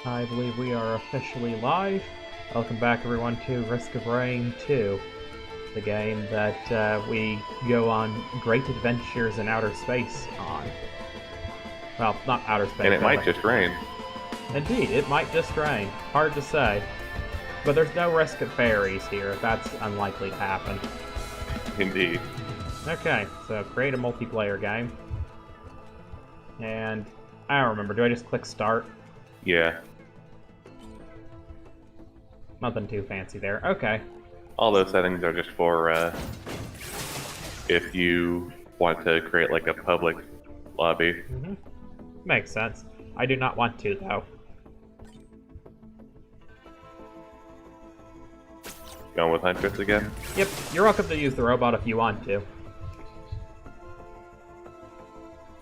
I believe we are officially live. Welcome back everyone to Risk of Rain 2, the game that we go on great adventures in outer space on. Well, not outer space. And it might just rain. Indeed, it might just rain. Hard to say. But there's no risk of fairies here. That's unlikely to happen. Indeed. Okay, so create a multiplayer game. And I don't remember, do I just click start? Yeah. Nothing too fancy there. Okay. All those settings are just for if you want to create like a public lobby. Makes sense. I do not want to, though. Going with Huntress again? Yep, you're welcome to use the robot if you want to.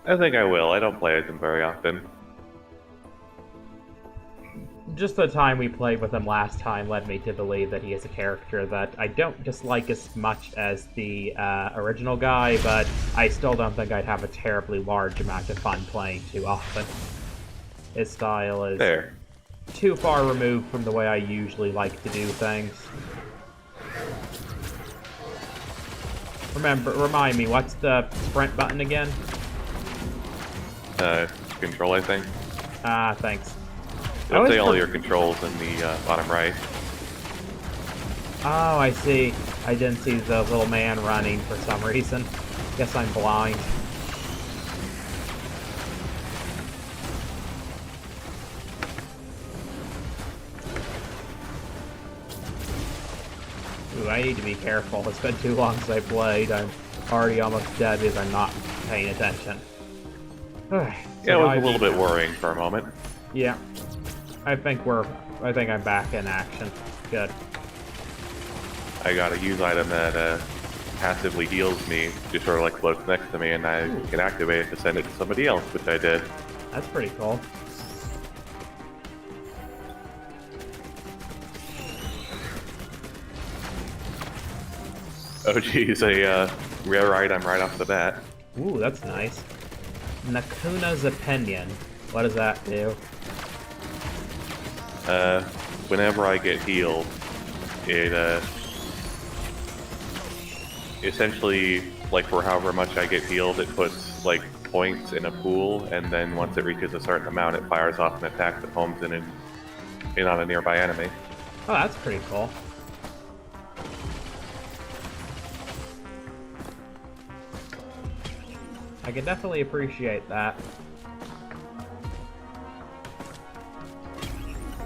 I think I will. I don't play as him very often. Just the time we played with him last time led me to believe that he is a character that I don't dislike as much as the original guy, but I still don't think I'd have a terribly large amount of fun playing too often. His style is There. too far removed from the way I usually like to do things. Remind me, what's the sprint button again? Control, I think. Ah, thanks. It'll say all your controls in the bottom right. Oh, I see. I didn't see the little man running for some reason. Guess I'm blind. Ooh, I need to be careful. It's been too long since I played. I'm already almost dead because I'm not paying attention. Yeah, it was a little bit worrying for a moment. Yeah. I think I'm back in action. Good. I got a use item that passively heals me, just sort of like floats next to me, and I can activate it to send it to somebody else, which I did. That's pretty cool. Oh geez, a rare item right off the bat. Ooh, that's nice. Nakuna's Opinion. What does that do? Whenever I get healed, it essentially, like for however much I get healed, it puts like points in a pool, and then once it reaches a certain amount, it fires off an attack that homes in on a nearby enemy. Oh, that's pretty cool. I can definitely appreciate that.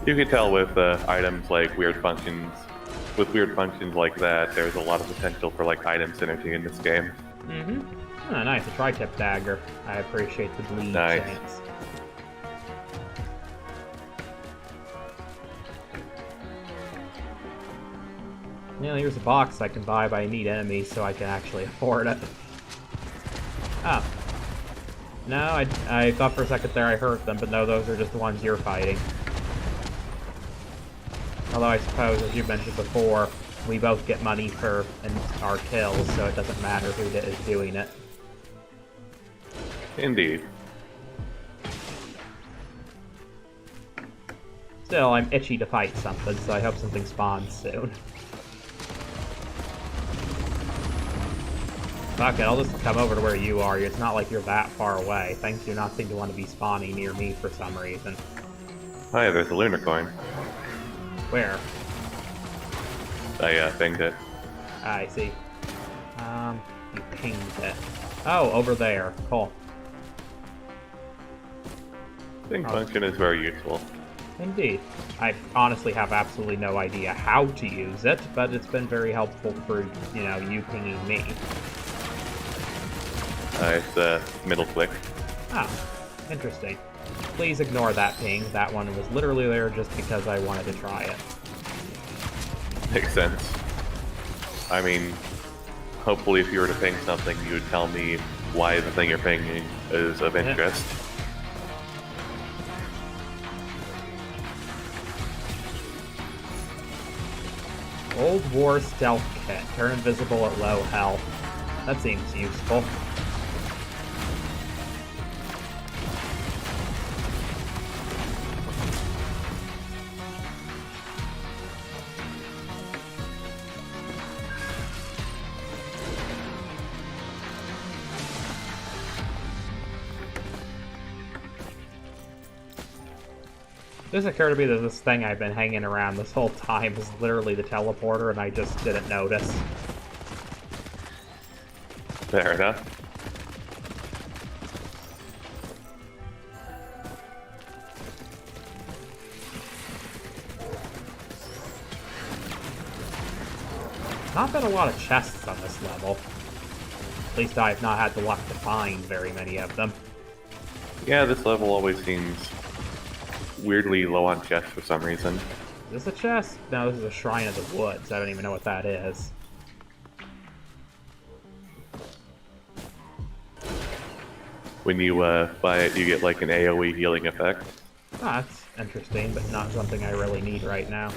You can tell with items like weird functions. With weird functions like that, there's a lot of potential for like item synergy in this game. Oh, nice. A tri-tip dagger. I appreciate the bleed Nice. chance. Yeah, here's a box I can buy, but I need enemies so I can actually afford it. Oh. No, I thought for a second there I hurt them, but no, those are just the ones you're fighting. Although I suppose, as you mentioned before, we both get money for our kills, so it doesn't matter who is doing it. Indeed. Still, I'm itchy to fight something, so I hope something spawns soon. Fuck it, I'll just come over to where you are. It's not like you're that far away. Things do not seem to want to be spawning near me for some reason. Oh yeah, there's a lunar coin. Where? I pinged it. I see. You pinged it. Oh, over there. Cool. Ping function is very useful. Indeed. I honestly have absolutely no idea how to use it, but it's been very helpful for, you know, you pinging me. It's middle click. Ah, interesting. Please ignore that ping. That one was literally there just because I wanted to try it. Makes sense. I mean, hopefully if you were to ping something, you would tell me why the thing you're pinging is of interest. Old War Stealth Kit. Turn invisible at low health. That seems useful. This occurred to me that this thing I've been hanging around this whole time is literally the teleporter, and I just didn't notice. Fair enough. Not been a lot of chests on this level. At least I've not had the luck to find very many of them. Yeah, this level always seems weirdly low on chests for some reason. Is this a chest? No, this is a Shrine of the Woods. I don't even know what that is. When you buy it, you get like an AoE healing effect. Oh, that's interesting, but not something I really need right now.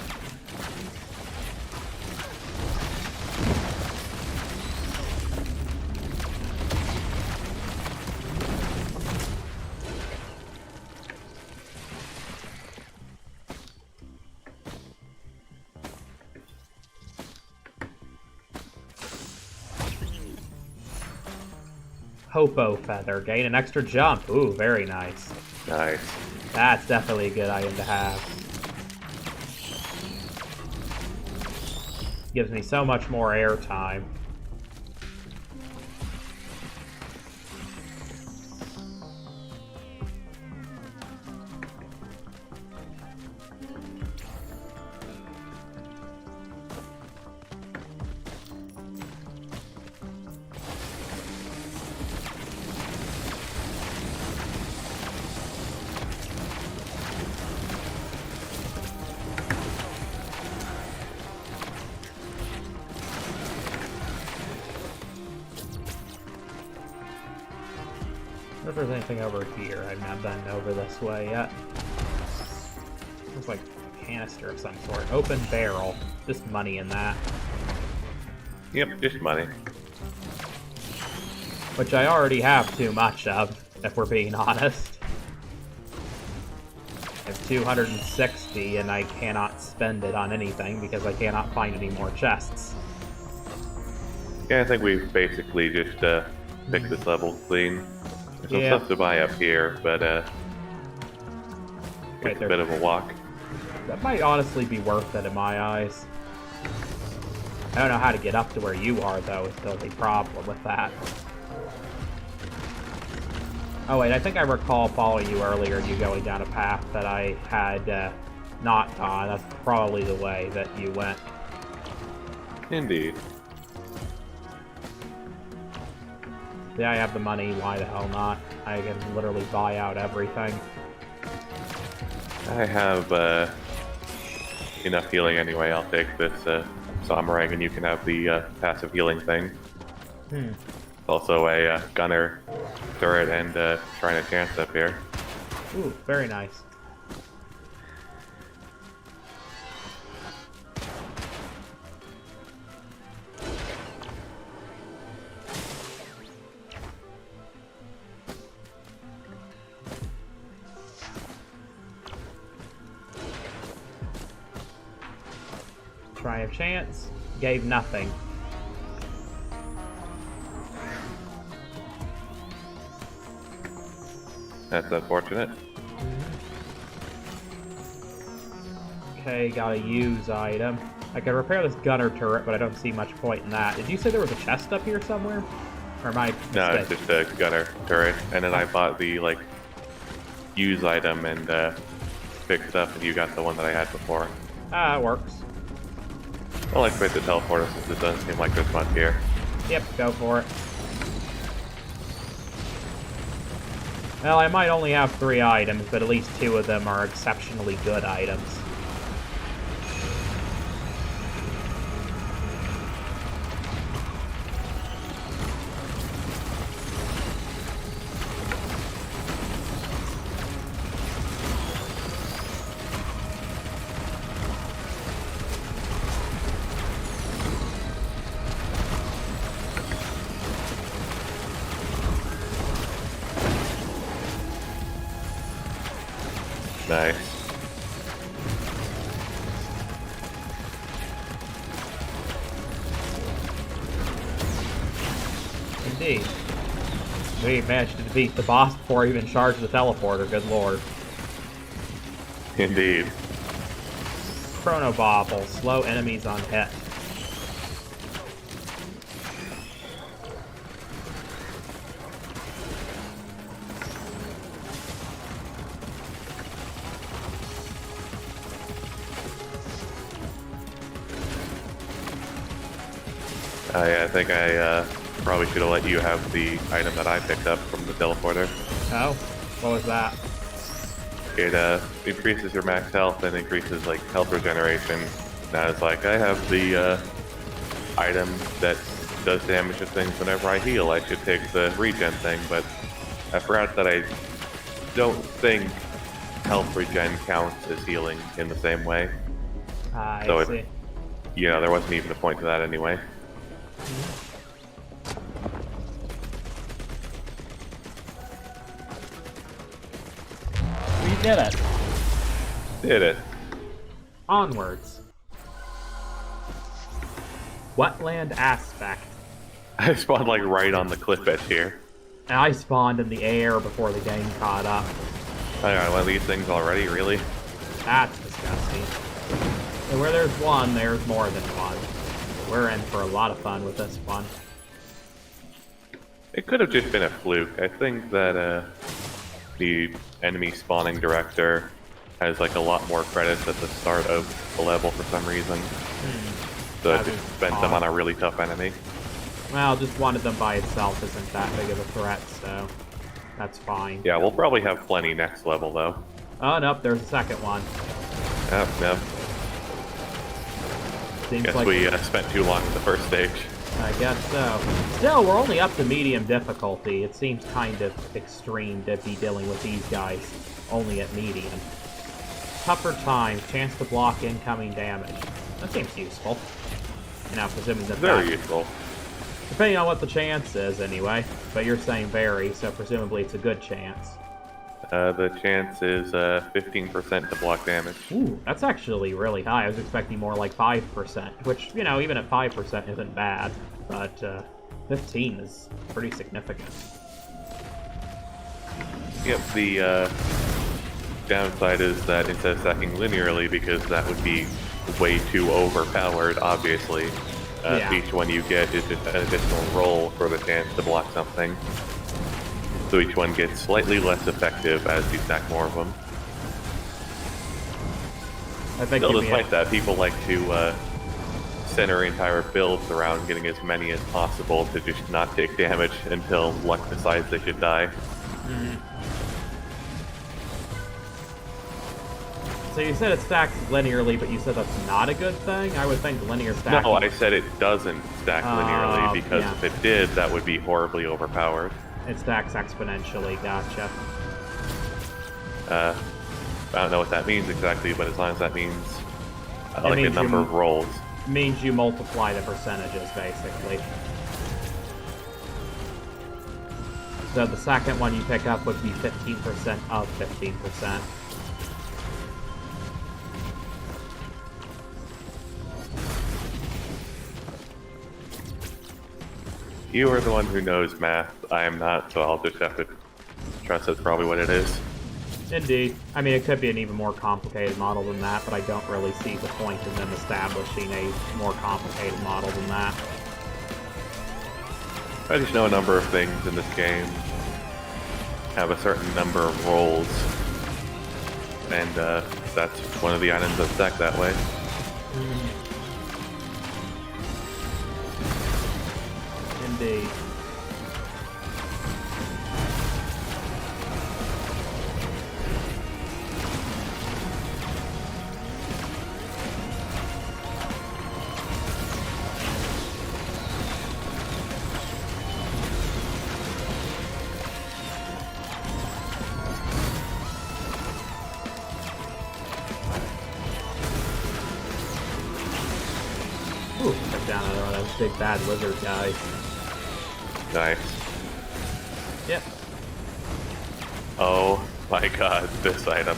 Hopo Feather. Gain an extra jump. Ooh, very nice. Nice. That's definitely a good item to have. Gives me so much more air time. If there's anything over here, I've not been over this way yet. Looks like a canister of some sort. Open barrel. Just money in that. Yep, just money. Which I already have too much of, if we're being honest. I have 260 and I cannot spend it on anything because I cannot find any more chests. Yeah, I think we've basically just picked this level clean. There's some stuff to buy up here, but it's a bit of a walk. That might honestly be worth it in my eyes. I don't know how to get up to where you are, though, is the only problem with that. Oh wait, I think I recall following you earlier, you going down a path that I had not gone. That's probably the way that you went. Indeed. Yeah, I have the money, why the hell not? I can literally buy out everything. I have enough healing anyway. I'll take this Samarang and you can have the passive healing thing. Also a gunner turret and Shrine of Chance up here. Ooh, very nice. Shrine of Chance gave nothing. That's unfortunate. Okay, got a use item. I can repair this gunner turret, but I don't see much point in that. Did you say there was a chest up here somewhere? Or am I mistaken? No, it's just a gunner turret. And then I bought the, like, use item and picked it up, and you got the one that I had before. Ah, it works. I'll activate the teleporter since it doesn't seem like there's much here. Yep, go for it. Well, I might only have 3 items, but at least 2 of them are exceptionally good items. Nice. Indeed. We managed to defeat the boss before I even charged the teleporter, good lord. Indeed. Chronobobble, slow enemies on hit. Yeah, I think I probably should have let you have the item that I picked up from the teleporter. Oh? What was that? It increases your max health and increases like health regeneration. And I was like, I have the item that does damage to things whenever I heal. I should take the regen thing, but I forgot that I don't think health regen counts as healing in the same way. I So see. There wasn't even a point to that anyway. We did it. Did it. Onwards. Wetland aspect. I spawned like right on the cliff edge here. And I spawned in the air before the game caught up. I got one of these things already, really? That's disgusting. And where there's one, there's more than one. We're in for a lot of fun with this one. It could have just been a fluke. I think that the enemy spawning director has like a lot more credits at the start of the level for some reason. So it just spent them on a really tough enemy. Well, just one of them by itself isn't that big of a threat, so that's fine. Yeah, we'll probably have plenty next level though. Oh, nope, there's a second one. Oh, no. Seems Guess like we spent too long in the first stage. I guess so. Still, we're only up to medium difficulty. It seems kind of extreme to be dealing with these guys only at medium. Tougher time, chance to block incoming damage. That seems useful. Now, presuming that Very useful. Depending on what the chance is, anyway. But you're saying very, so presumably it's a good chance. The chance is 15% to block damage. Ooh, that's actually really high. I was expecting more like 5%, which, you know, even at 5% isn't bad. But 15 is pretty significant. Yep, the downside is that instead of stacking linearly, because that would be way too overpowered, obviously. Yeah. Each one you get is just an additional roll for the chance to block something. So each one gets slightly less effective as you stack more of them. I think Still, despite that, people like to center entire builds around getting as many as possible to just not take damage until luck decides they should die. So you said it stacks linearly, but you said that's not a good thing? I would think linear stacking... No, I said it doesn't stack linearly, because yeah. if it did, that would be horribly overpowered. It stacks exponentially, gotcha. I don't know what that means exactly, but as long as that means like a means number of rolls. Means you multiply the percentages, basically. So the second one you pick up would be 15% of 15%. You are the one who knows math. I am not, so I'll just have to trust that's probably what it is. Indeed. I mean, it could be an even more complicated model than that, but I don't really see the point in them establishing a more complicated model than that. I just know a number of things in this game have a certain number of rolls, and that's one of the items that stack that way. Indeed. Ooh, took down another one of those big bad lizard guys. Nice. Yep. Oh my god, this item.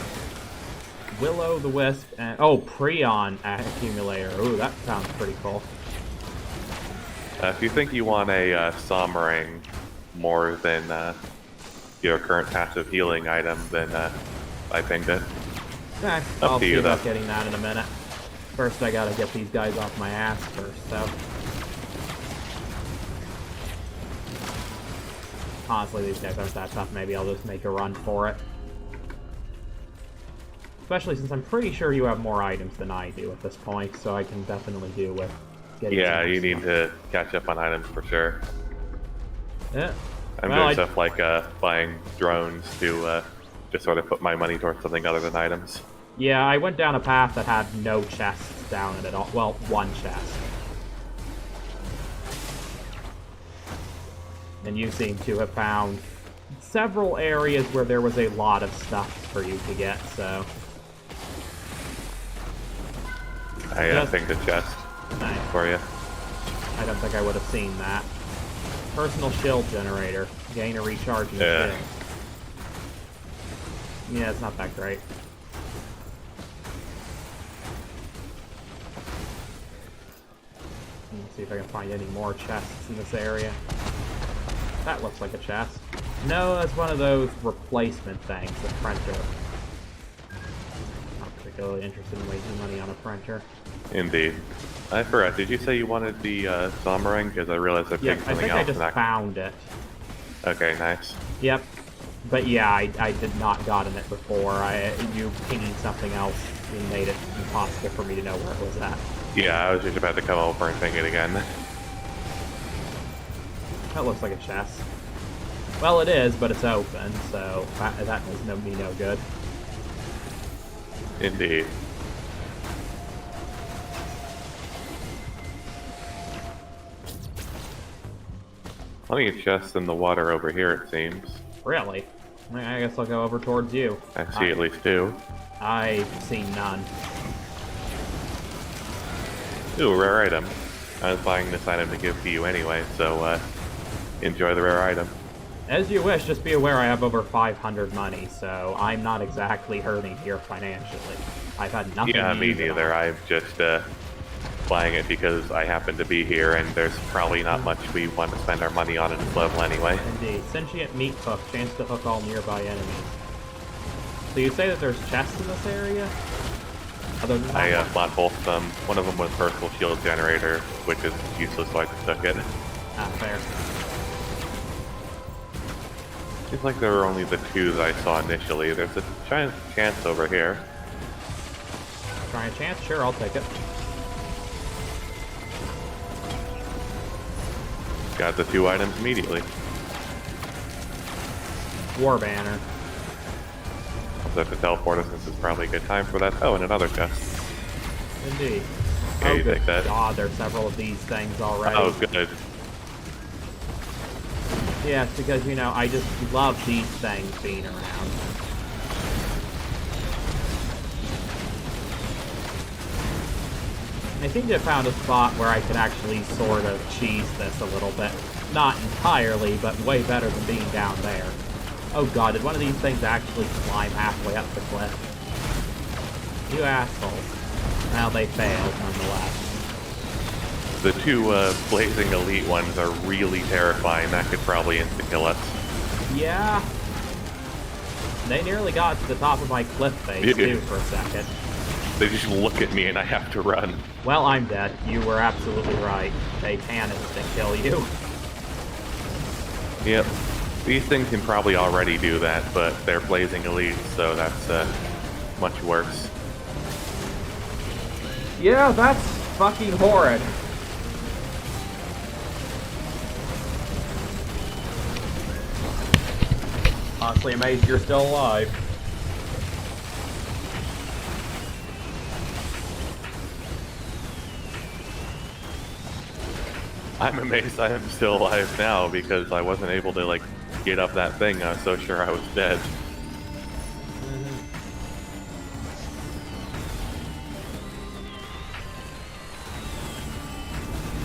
Will-o'-the-wisp and... Oh, Prion accumulator. Ooh, that sounds pretty cool. If you think you want a Sommering more than your current passive healing item, then I pinged it. Okay, Up I'll to see you, about though. getting that in a minute. First, I gotta get these guys off my ass first, so. Honestly, these guys aren't that tough. Maybe I'll just make a run for it. Especially since I'm pretty sure you have more items than I do at this point, so I can definitely do with getting Yeah, some you need stuff. to catch up on items for sure. Yeah. I'm Well, doing stuff like buying drones to just sort of put my money towards something other than items. Yeah, I went down a path that had no chests down it at all. Well, one chest. And you seem to have found several areas where there was a lot of stuff for you to get, so... I think the chest Nice. for you. I don't think I would have seen that. Personal shield generator. Gain a recharging Yeah. shield. Yeah, it's not that great. Let's see if I can find any more chests in this area. That looks like a chest. No, that's one of those replacement things, the printer. Not particularly interested in wasting money on a printer. Indeed. I forgot. Did you say you wanted the Zombering? Because I realized I Yeah, picked I something think I else. just found it. Okay, nice. Yep. But yeah, I did not gotten it before. You pinging something else made it impossible for me to know where it was at. Yeah, I was just about to come over and ping it again. That looks like a chest. Well, it is, but it's open, so that does me no good. Indeed. Plenty of chests in the water over here, it seems. Really? I guess I'll go over towards you. I see at least two. I've seen none. Ooh, a rare item. I was buying this item to give to you anyway, so enjoy the rare item. As you wish, just be aware I have over 500 money, so I'm not exactly hurting here financially. I've had nothing Yeah, to me use it neither. on. I'm just buying it because I happen to be here, and there's probably not much we want to spend our money on at this level anyway. Indeed. Sentient meat hook. Chance to hook all nearby enemies. So you say that there's chests in this area? Other than that I one? bought both of them. One of them was personal shield generator, which is useless, so I just took it. Ah, fair. Seems like there were only the two that I saw initially. There's a giant chance over here. Trying a chance? Sure, I'll take it. Got the two items immediately. War banner. Also have to teleport us, this is probably a good time for that. Oh, and another chest. Indeed. Okay, Oh, you good take that. God, there's several of these things already. Oh, good. Yeah, it's because, you know, I just love these things being around. I think I found a spot where I can actually sort of cheese this a little bit. Not entirely, but way better than being down there. Oh god, did one of these things actually climb halfway up the cliff? You assholes. Well, they failed, nonetheless. The two blazing elite ones are really terrifying. That could probably insta-kill us. Yeah. They nearly got to the top of my cliff face, too, for a second. They just look at me and I have to run. Well, I'm dead. You were absolutely right. They can insta-kill you. Yep. These things can probably already do that, but they're blazing elites, so that's much worse. Yeah, that's fucking horrid. Honestly amazed you're still alive. I'm amazed I am still alive now because I wasn't able to, like, get up that thing. I was so sure I was dead.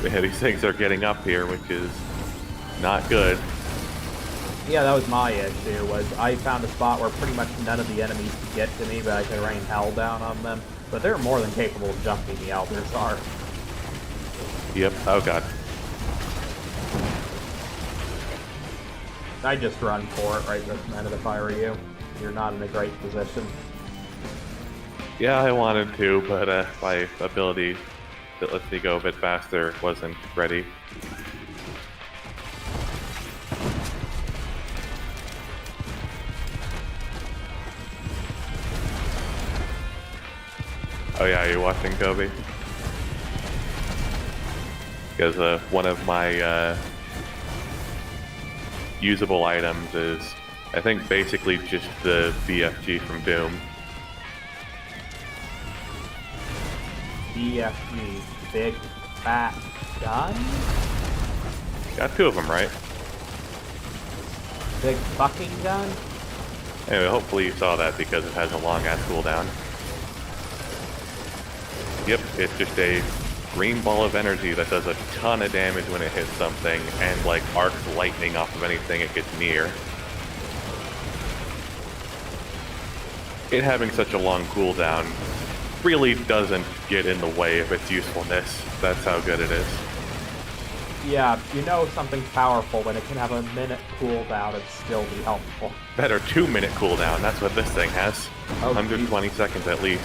Yeah, these things are getting up here, which is not good. Yeah, that was my issue, was I found a spot where pretty much none of the enemies could get to me, but I could rain hell down on them. But they're more than capable of jumping the Elders are. Yep. Oh god. I'd just run for it right this minute if I were you. You're not in a great position. Yeah, I wanted to, but my ability that lets me go a bit faster wasn't ready. Oh yeah, are you watching, Kobe? Because one of my usable items is, I think, basically just the BFG from Doom. BFG, big fat gun? Got two of them, right? Big fucking gun? Anyway, hopefully you saw that because it has a long-ass cooldown. Yep, it's just a green ball of energy that does a ton of damage when it hits something, and like arcs lightning off of anything it gets near. It having such a long cooldown really doesn't get in the way of its usefulness. That's how good it is. Yeah, you know something's powerful when it can have a minute cooldown and still be helpful. Better 2-minute cooldown, that's what this thing has. Oh, 120 seconds at least.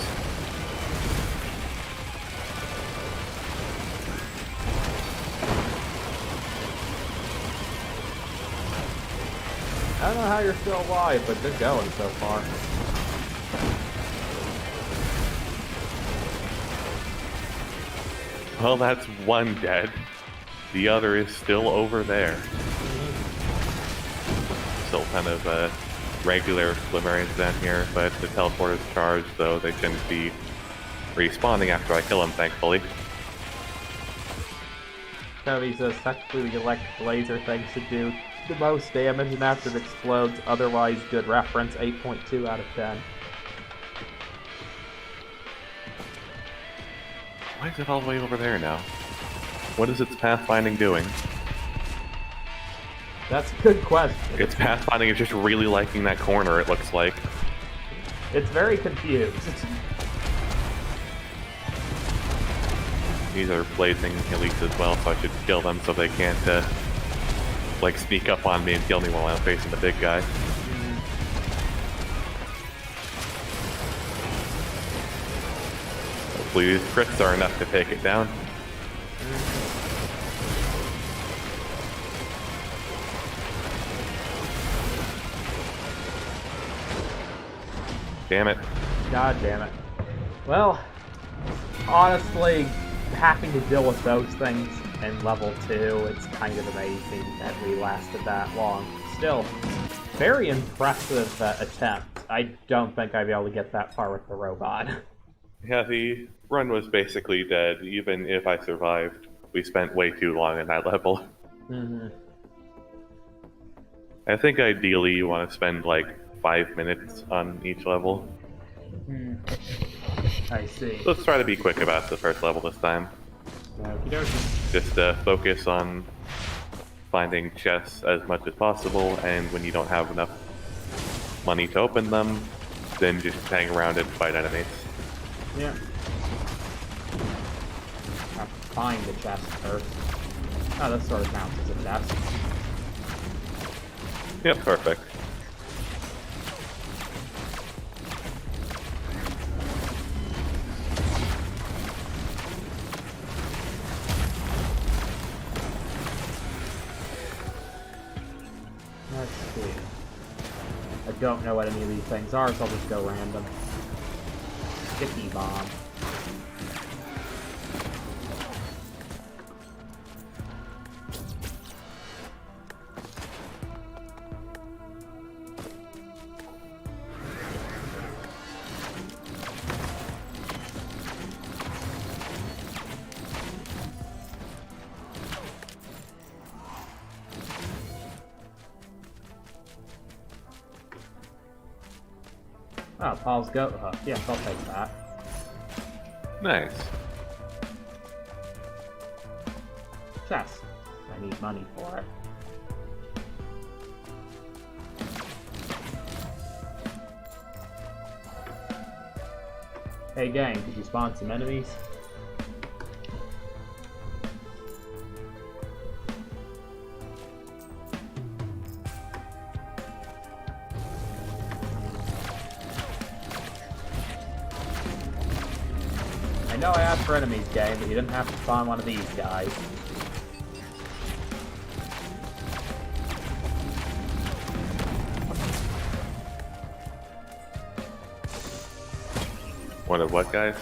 I don't know how you're still alive, but they're going so far. Well, that's one dead. The other is still over there. Still kind of regular Flammarians down here, but the teleporter's charged, so they shouldn't be respawning after I kill them, thankfully. Cody says technically the electric laser thing should do the most damage, and after it explodes, otherwise good reference, 8.2 out of 10. Why is it all the way over there now? What is its pathfinding doing? That's a good question. Its pathfinding is just really liking that corner, it looks like. It's very confused. These are blazing elites as well, so I should kill them so they can't, like, sneak up on me and kill me while I'm facing the big guy. Hopefully these crits are enough to take it down. Damn it. God damn it. Well, honestly, having to deal with those things in level 2, it's kind of amazing that we lasted that long. Still, very impressive attempt. I don't think I'd be able to get that far with the robot. Yeah, the run was basically dead. Even if I survived, we spent way too long in that level. Mm-hmm. I think ideally you want to spend like 5 minutes on each level. I see. Let's try to be quick about the first level this time. Okie dokie. Just focus on finding chests as much as possible, and when you don't have enough money to open them, then just hang around and fight enemies. Yeah. Have to find the chest first. Oh, that sort of counts as a chest. Yep, perfect. Let's see. I don't know what any of these things are, so I'll just go random. Sticky bomb. Oh, Paul's goat hook. Yes, I'll take that. Nice. Chest. I need money for it. Hey gang, did you spawn some enemies? I know I asked for enemies game, but you didn't have to spawn one of these guys. One of what, guys?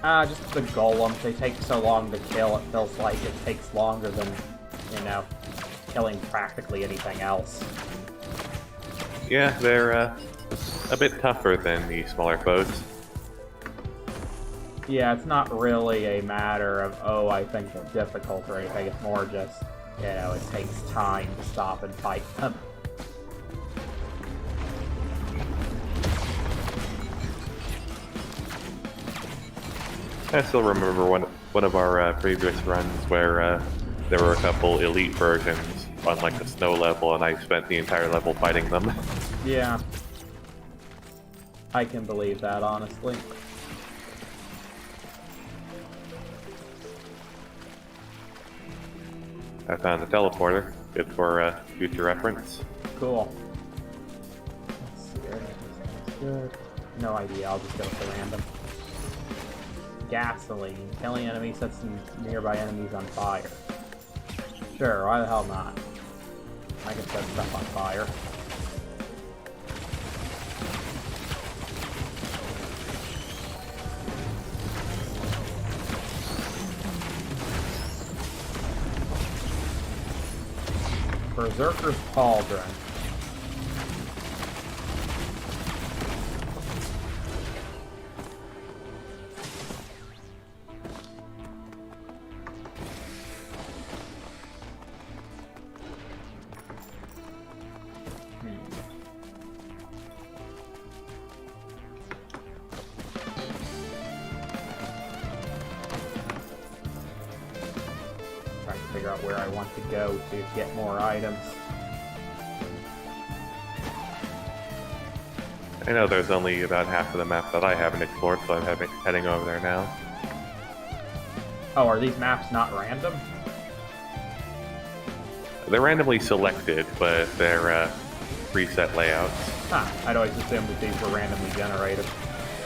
Just the golems. They take so long to kill, it feels like it takes longer than, you know, killing practically anything else. Yeah, they're a bit tougher than the smaller foes. Yeah, it's not really a matter of, oh, I think they're difficult or anything. It's more just, you know, it takes time to stop and fight them. I still remember one of our previous runs where there were a couple elite versions on like the snow level, and I spent the entire level fighting them. Yeah. I can believe that, honestly. I found a teleporter. Good for future reference. Cool. Let's see, everything's good. No idea, I'll just go for random. Gasoline. Killing enemies sets some nearby enemies on fire. Sure, why the hell not? I can set stuff on fire. Berserker's Pauldron. Trying to figure out where I want to go to get more items. I know there's only about half of the map that I haven't explored, so I'm heading over there now. Oh, are these maps not random? They're randomly selected, but they're preset layouts. Huh, I'd always assumed that these were randomly generated.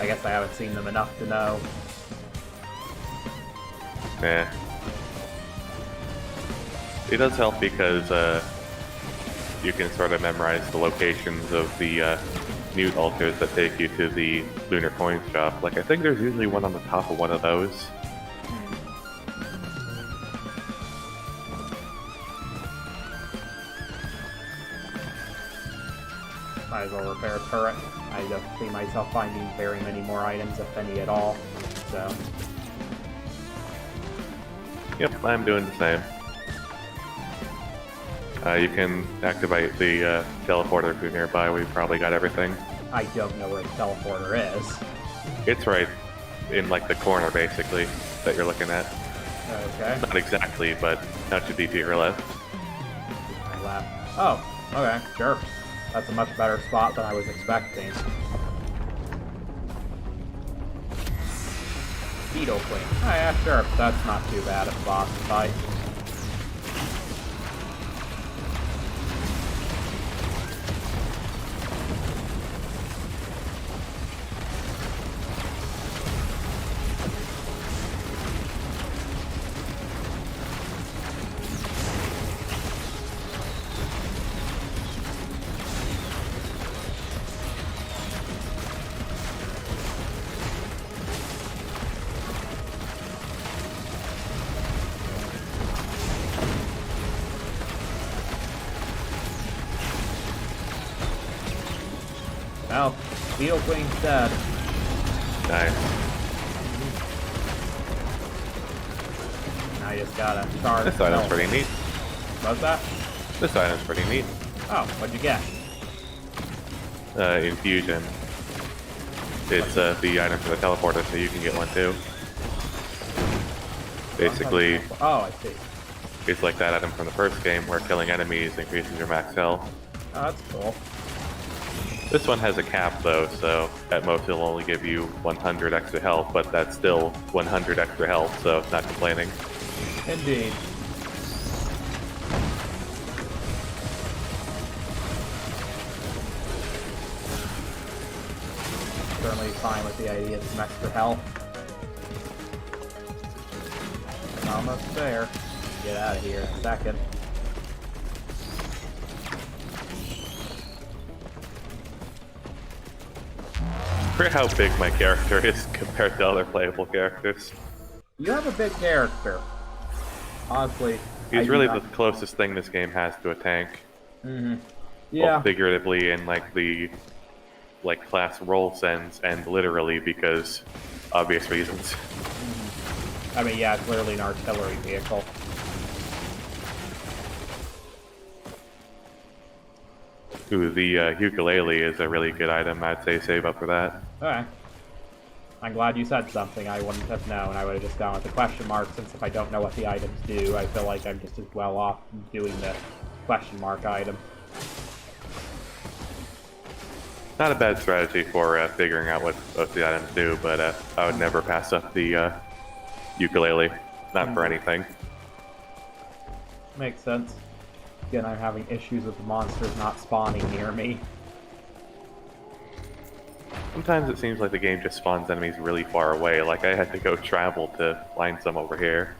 I guess I haven't seen them enough to know. Yeah. It does help because you can sort of memorize the locations of the mute altars that take you to the lunar coin shop. Like, I think there's usually one on the top of one of those. Might as well repair a turret. I don't see myself finding very many more items, if any at all. So, Yep, I'm doing the same. You can activate the teleporter if you're nearby. We've probably got everything. I don't know where the teleporter is. It's right in like the corner, basically, that you're looking at. Okay. Not exactly, but that should be to your left. My left. Oh, okay, sure. That's a much better spot than I was expecting. Beetle Queen. Oh yeah, sure. That's not too bad of a boss fight. Well, Beetle Queen's dead. Nice. Now I just gotta charge. This item's pretty neat. What's that? This item's pretty neat. Oh, what'd you get? Infusion. It's the item for the teleporter, so you can get one too. Basically, Oh, I see. it's like that item from the first game where killing enemies increases your max health. Oh, that's cool. This one has a cap though, so at most it'll only give you 100 extra health, but that's still 100 extra health, so it's not complaining. Indeed. Certainly fine with the idea of some extra health. Almost there. Get out of here in a second. I forget how big my character is compared to other playable characters. You have a big character. Honestly. He's really the closest thing this game has to a tank. Mm-hmm. Yeah. Both figuratively in like the class role sense and literally because obvious reasons. Mm-hmm. I mean, yeah, it's literally an artillery vehicle. Ooh, the ukulele is a really good item. I'd say save up for that. Okay. I'm glad you said something. I wouldn't have known. I would have just gone with the question mark, since if I don't know what the items do, I feel like I'm just as well off doing the question mark item. Not a bad strategy for figuring out what both the items do, but I would never pass up the ukulele. Not for anything. Makes sense. Again, I'm having issues with the monsters not spawning near me. Sometimes it seems like the game just spawns enemies really far away, like I had to go travel to find some over here.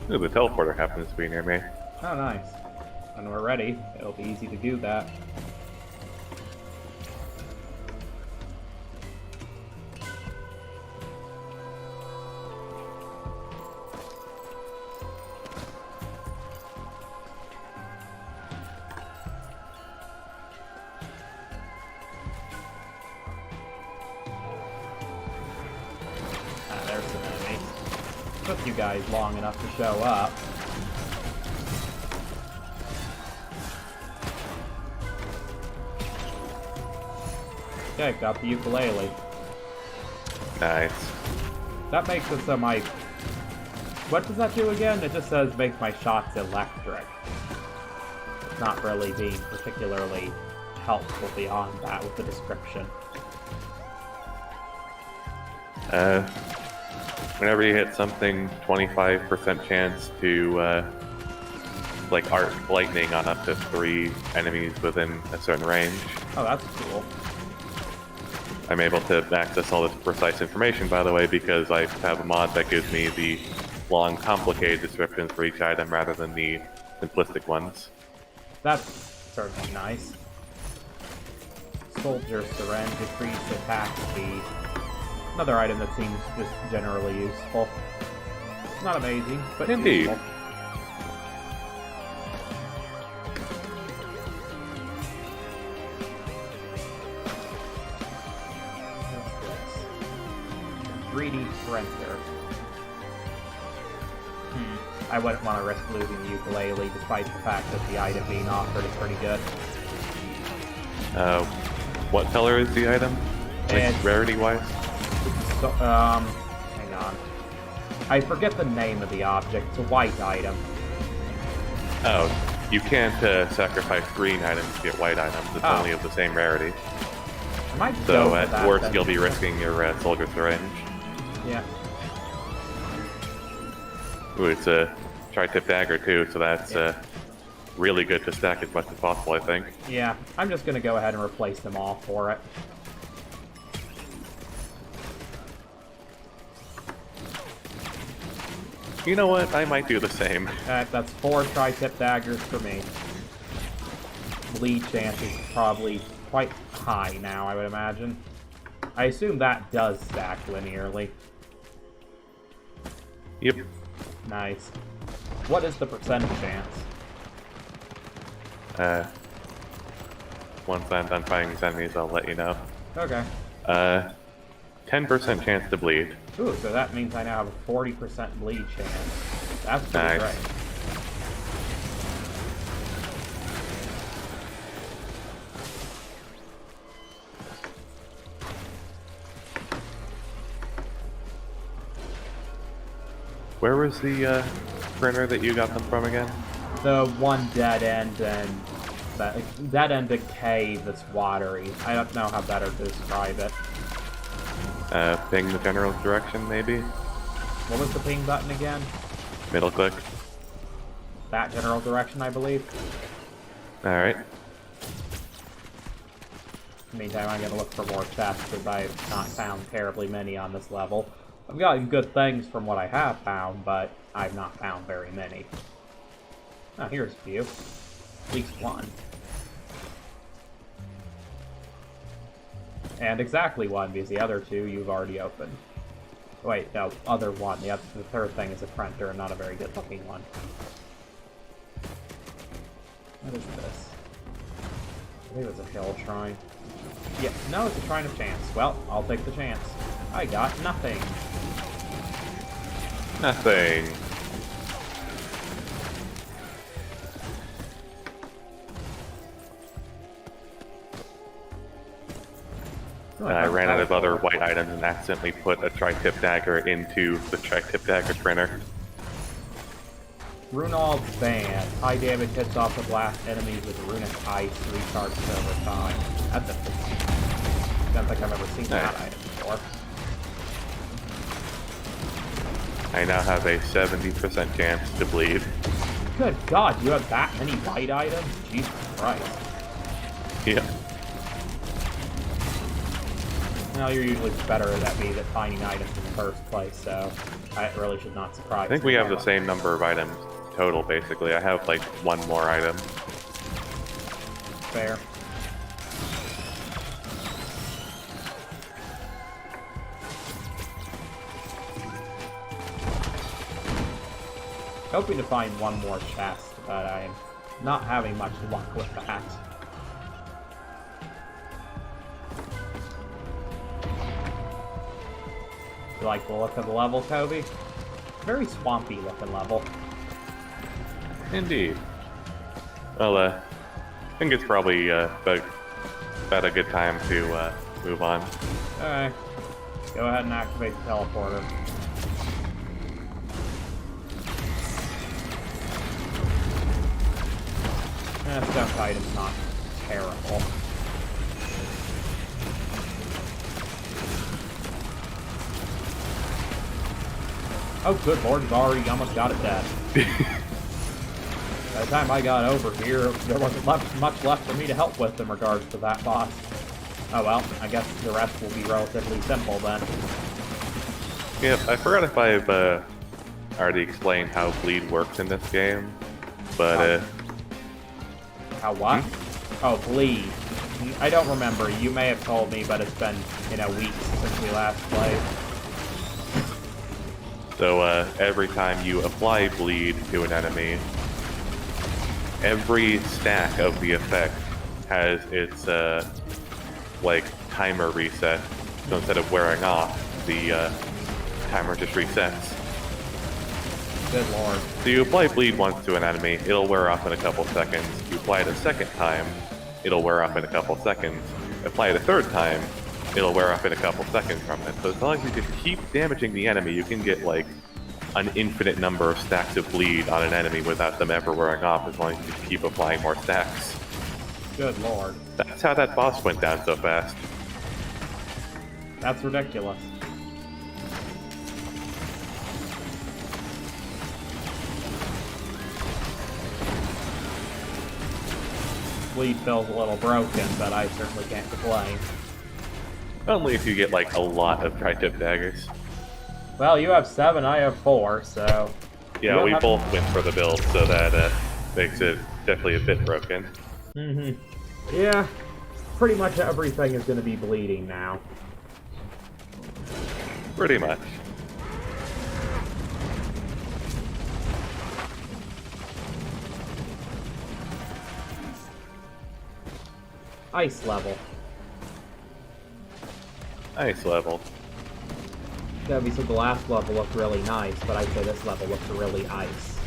Ooh, the teleporter happens to be near me. Oh, nice. When we're ready, it'll be easy to do that. There's some enemies. Took you guys long enough to show up. Okay, got the ukulele. Nice. That makes it so my... What does that do again? It just says makes my shots electric. It's not really being particularly helpful beyond that with the description. Whenever you hit something, 25% chance to, like, arc lightning on up to 3 enemies within a certain range. Oh, that's cool. I'm able to access all this precise information, by the way, because I have a mod that gives me the long, complicated descriptions for each item rather than the simplistic ones. That's certainly nice. Soldier syringe, increased attack speed. Another item that seems just generally useful. Not amazing, but indeed. Useful. What's this? 3D printer. I wouldn't want to risk losing the ukulele, despite the fact that the item being offered is pretty good. What color is the item? Like, rarity-wise? So, hang on. I forget the name of the object. It's a white item. Oh, you can't sacrifice green items to get white items. It's only of the same rarity. I might So go for at that, worst, then. you'll be risking your soldier syringe. Yeah. Ooh, it's a tri-tip dagger too, so that's really good to stack as much as possible, I think. Yeah, I'm just gonna go ahead and replace them all for it. You know what? I might do the same. That's 4 tri-tip daggers for me. Bleed chance is probably quite high now, I would imagine. I assume that does stack linearly. Yep. Nice. What is the percentage chance? Once I'm done fighting these enemies, I'll let you know. Okay. 10% chance to bleed. Ooh, so that means I now have a 40% bleed chance. That's pretty Nice. great. Where was the printer that you got them from again? The one dead end and that dead end cave that's watery. I don't know how better to describe it. Ping the general direction, maybe? What was the ping button again? Middle click. That general direction, I believe. Alright. In the meantime, I'm gonna look for more chests, because I've not found terribly many on this level. I've gotten good things from what I have found, but I've not found very many. Oh, here's a few. At least one. And exactly one, because the other two you've already opened. Wait, no, other one. The third thing is a printer, and not a very good-looking one. What is this? I think it's a hill shrine. Yeah, no, it's a shrine of chance. Well, I'll take the chance. I got nothing. Nothing. I ran out of other white items and accidentally put a tri-tip dagger into the tri-tip dagger printer. Runald's Band. High damage hits off the blast enemies with runic ice recharges over time. That's interesting. I don't think I've ever seen that item before. I now have a 70% chance to bleed. Good God, you have that many white items? Jesus Christ. Yeah. Well, you're usually better at me at finding items in the first place, so that really should not surprise me. I think we have the same number of items total, basically. I have, like, one more item. Fair. Hoping to find one more chest, but I'm not having much luck with that. You like the look of the level, Kobe? Very swampy looking level. Indeed. Well, I think it's probably about a good time to move on. Alright. Go ahead and activate the teleporter. Stuff item's not terrible. Oh, good lord, you've already almost got it dead. By the time I got over here, there wasn't much left for me to help with in regards to that boss. Oh well, I guess the rest will be relatively simple then. Yep, I forgot if I've already explained how bleed works in this game, but How what? Oh, bleed. I don't remember. You may have told me, but it's been, weeks since we last played. So, every time you apply bleed to an enemy, every stack of the effect has its, timer reset. So instead of wearing off, the, timer just resets. Good lord. So you apply bleed once to an enemy, it'll wear off in a couple seconds. You apply it a second time, it'll wear off in a couple seconds. Apply it a third time, it'll wear off in a couple seconds from it. So as long as you just keep damaging the enemy, you can get, an infinite number of stacks of bleed on an enemy without them ever wearing off, as long as you just keep applying more stacks. Good lord. That's how that boss went down so fast. That's ridiculous. Bleed feels a little broken, but I certainly can't complain. Only if you get, a lot of tri-tip daggers. Well, you have 7, I have 4, so... Yeah, we both went for the build, so that makes it definitely a bit broken. Yeah, pretty much everything is going to be bleeding now. Pretty much. Ice level. Nice level. Yeah, we said the last level looked really nice, but I'd say this level looks really ice.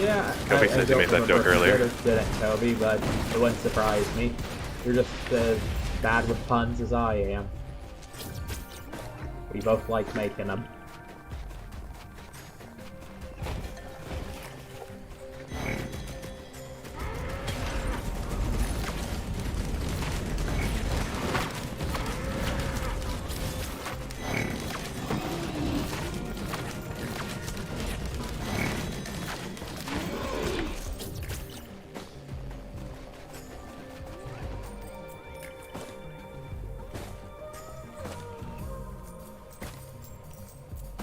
Yeah, Kobe said you made that joke earlier. Didn't, Kobe, but it wouldn't surprise me. You're just as bad with puns as I am. We both like making them.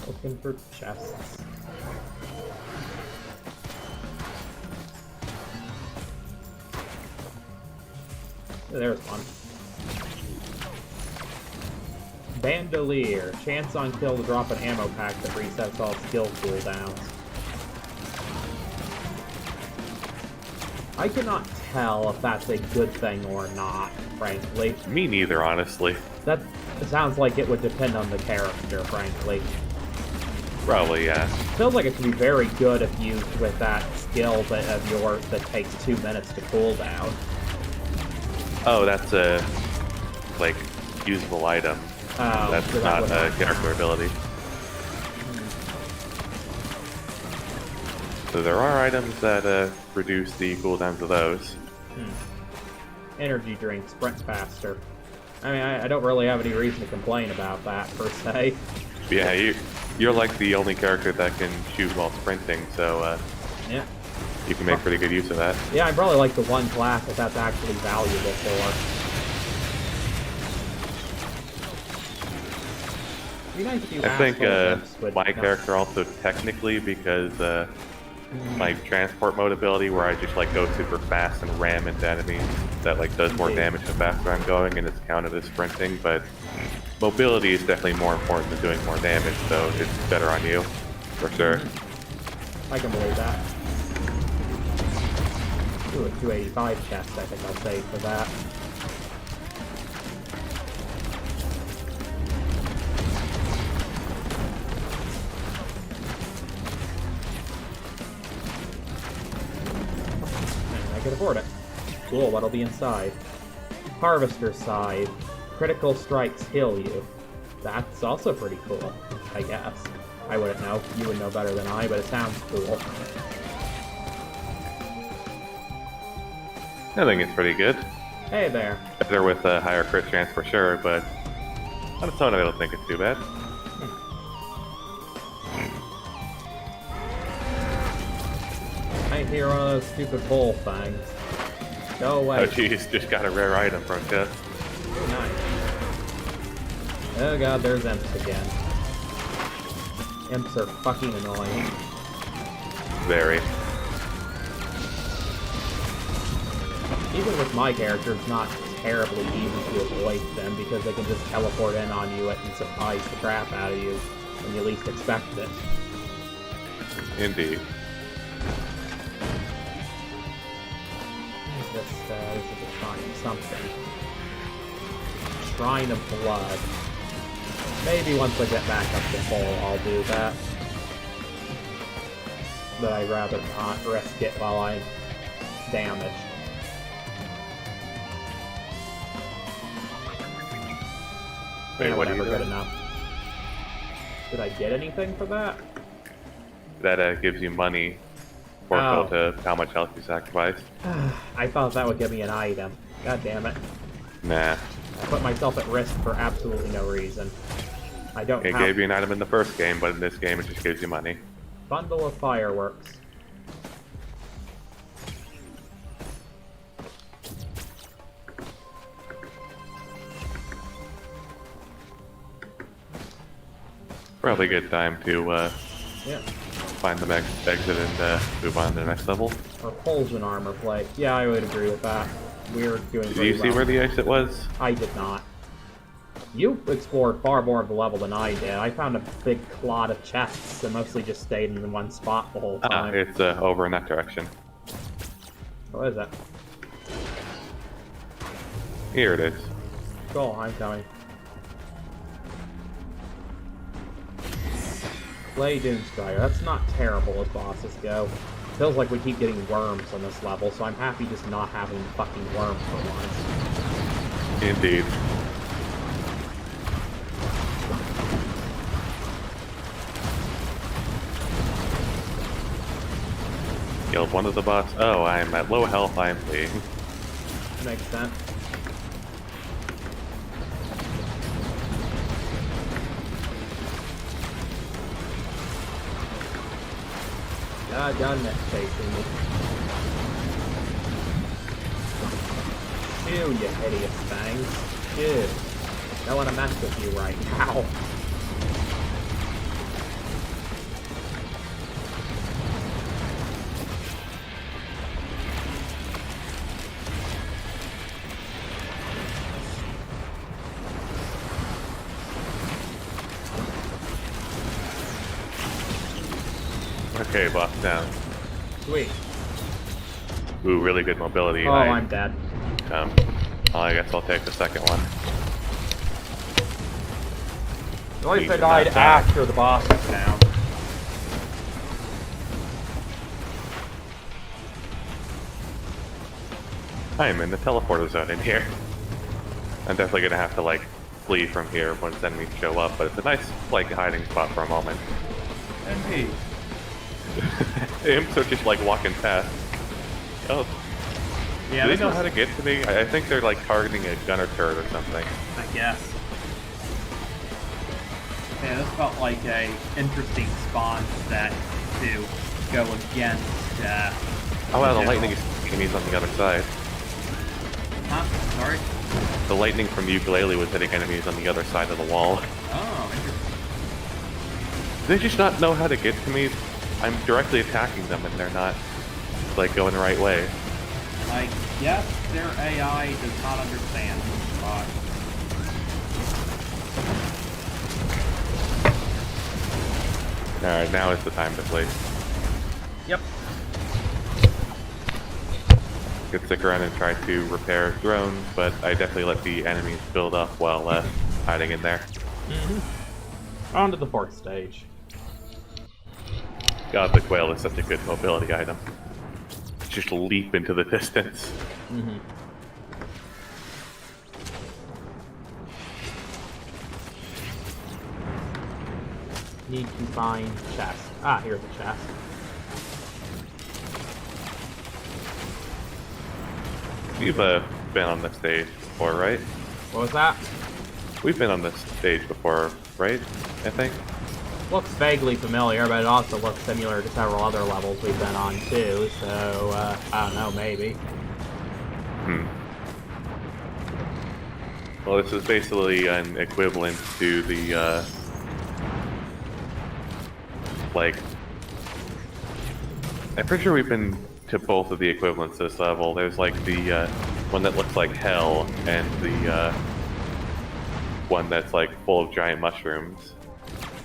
Looking for chests. Oh, there's one. Bandolier. Chance on kill to drop an ammo pack that resets all skill cooldowns. I cannot tell if that's a good thing or not, frankly. Me neither, honestly. That sounds like it would depend on the character, frankly. Probably, yeah. Feels like it could be very good if used with that skill of yours that takes 2 minutes to cool down. Oh, that's a, like, usable item. Oh, that's so not a character ability. So there are items that reduce the cooldowns of those. Energy drink, sprint faster. I mean, I don't really have any reason to complain about that, per se. Yeah, you're like the only character that can shoot while sprinting, so yeah, you can make pretty good use of that. Yeah, I'm probably like the one class that's actually valuable for. I think my character also technically, because my transport mode ability, where I just like go super fast and ram into enemies, that like does more damage the faster I'm going, and it's counted as sprinting. But mobility is definitely more important than doing more damage, so it's better on you, for sure. I can believe that. Ooh, a 285 chest, I think I'll save for that. I can afford it. Cool, what'll be inside? Harvester side. Critical strikes heal you. That's also pretty cool, I guess. I wouldn't know. You would know better than I, but it sounds cool. I think it's pretty good. Hey there. Better with a higher crit chance for sure, but on its own I don't think it's too bad. I hear one of those stupid bull things. Go away. Oh jeez, just got a rare item from chest. Nice. Oh god, there's imps again. Imps are fucking annoying. Very. Even with my character, it's not terribly easy to avoid them because they can just teleport in on you and surprise the crap out of you when you least expect it. Indeed. This is a shrine of something. Shrine of Blood. Maybe once I get back up to full, I'll do that. But I'd rather not risk it while I'm damaged. Wait, what are you never good doing? enough. Did I get anything for that? That gives you money proportional to how much health you sacrifice. I thought that would give me an item. God damn it. Nah. I put myself at risk for absolutely no reason. I don't It gave you an item in the first game, but in this game it just gives you money. Bundle of fireworks. Probably a good time to Yeah. find the next exit and move on to the next level. Repulsion armor plate. Yeah, I would agree with that. We're doing Did pretty you see well. where the exit was? I did not. You explored far more of the level than I did. I found a big clod of chests and mostly just stayed in one spot the whole time. It's over in that direction. What is it? Here it is. Cool, I'm coming. Play Doomstrider. That's not terrible as bosses go. Feels like we keep getting worms on this level, so I'm happy just not having fucking worms for once. Indeed. Killed one of the bots. Oh, I'm at low health, I'm fleeing. Makes sense. God done it, chasing me. Ew, you hideous things. Ew. Don't want to mess with you right now. Okay, boss down. Sweet. Ooh, really good mobility. Oh, I'm dead. Well, I guess I'll take the second one. At least I Need to died not die. after the boss was down. I am in the teleporter zone in here. I'm definitely gonna have to like flee from here once enemies show up, but it's a nice like hiding spot for a moment. MP. Imps are just like walking past. Oh, Yeah, do they this know was, how to get to me? I think they're like targeting a gunner turret or something. I guess. Yeah, this felt like a interesting spawn set to go against. Oh wow, the general. lightning is enemies on the other side. Huh? Sorry. The lightning from the ukulele was hitting enemies on the other side of the wall. Oh, interesting. Do they just not know how to get to me? I'm directly attacking them and they're not like going the right way. I guess their AI does not understand this spot. Alright, now is the time to play. Yep. Could stick around and try to repair drones, but I definitely let the enemies build up while hiding in there. Mm-hmm. On to the fourth stage. God, the quail is such a good mobility item. Just leap into the distance. Mm-hmm. Need to find chest. Ah, here's a chest. You've been on this stage before, right? What was that? We've been on this stage before, right? I think. Looks vaguely familiar, but it also looks similar to several other levels we've been on too, so, I don't know, maybe. Well, this is basically an equivalent to the, like... I'm pretty sure we've been to both of the equivalents this level. There's like the, one that looks like hell, and the, one that's like full of giant mushrooms.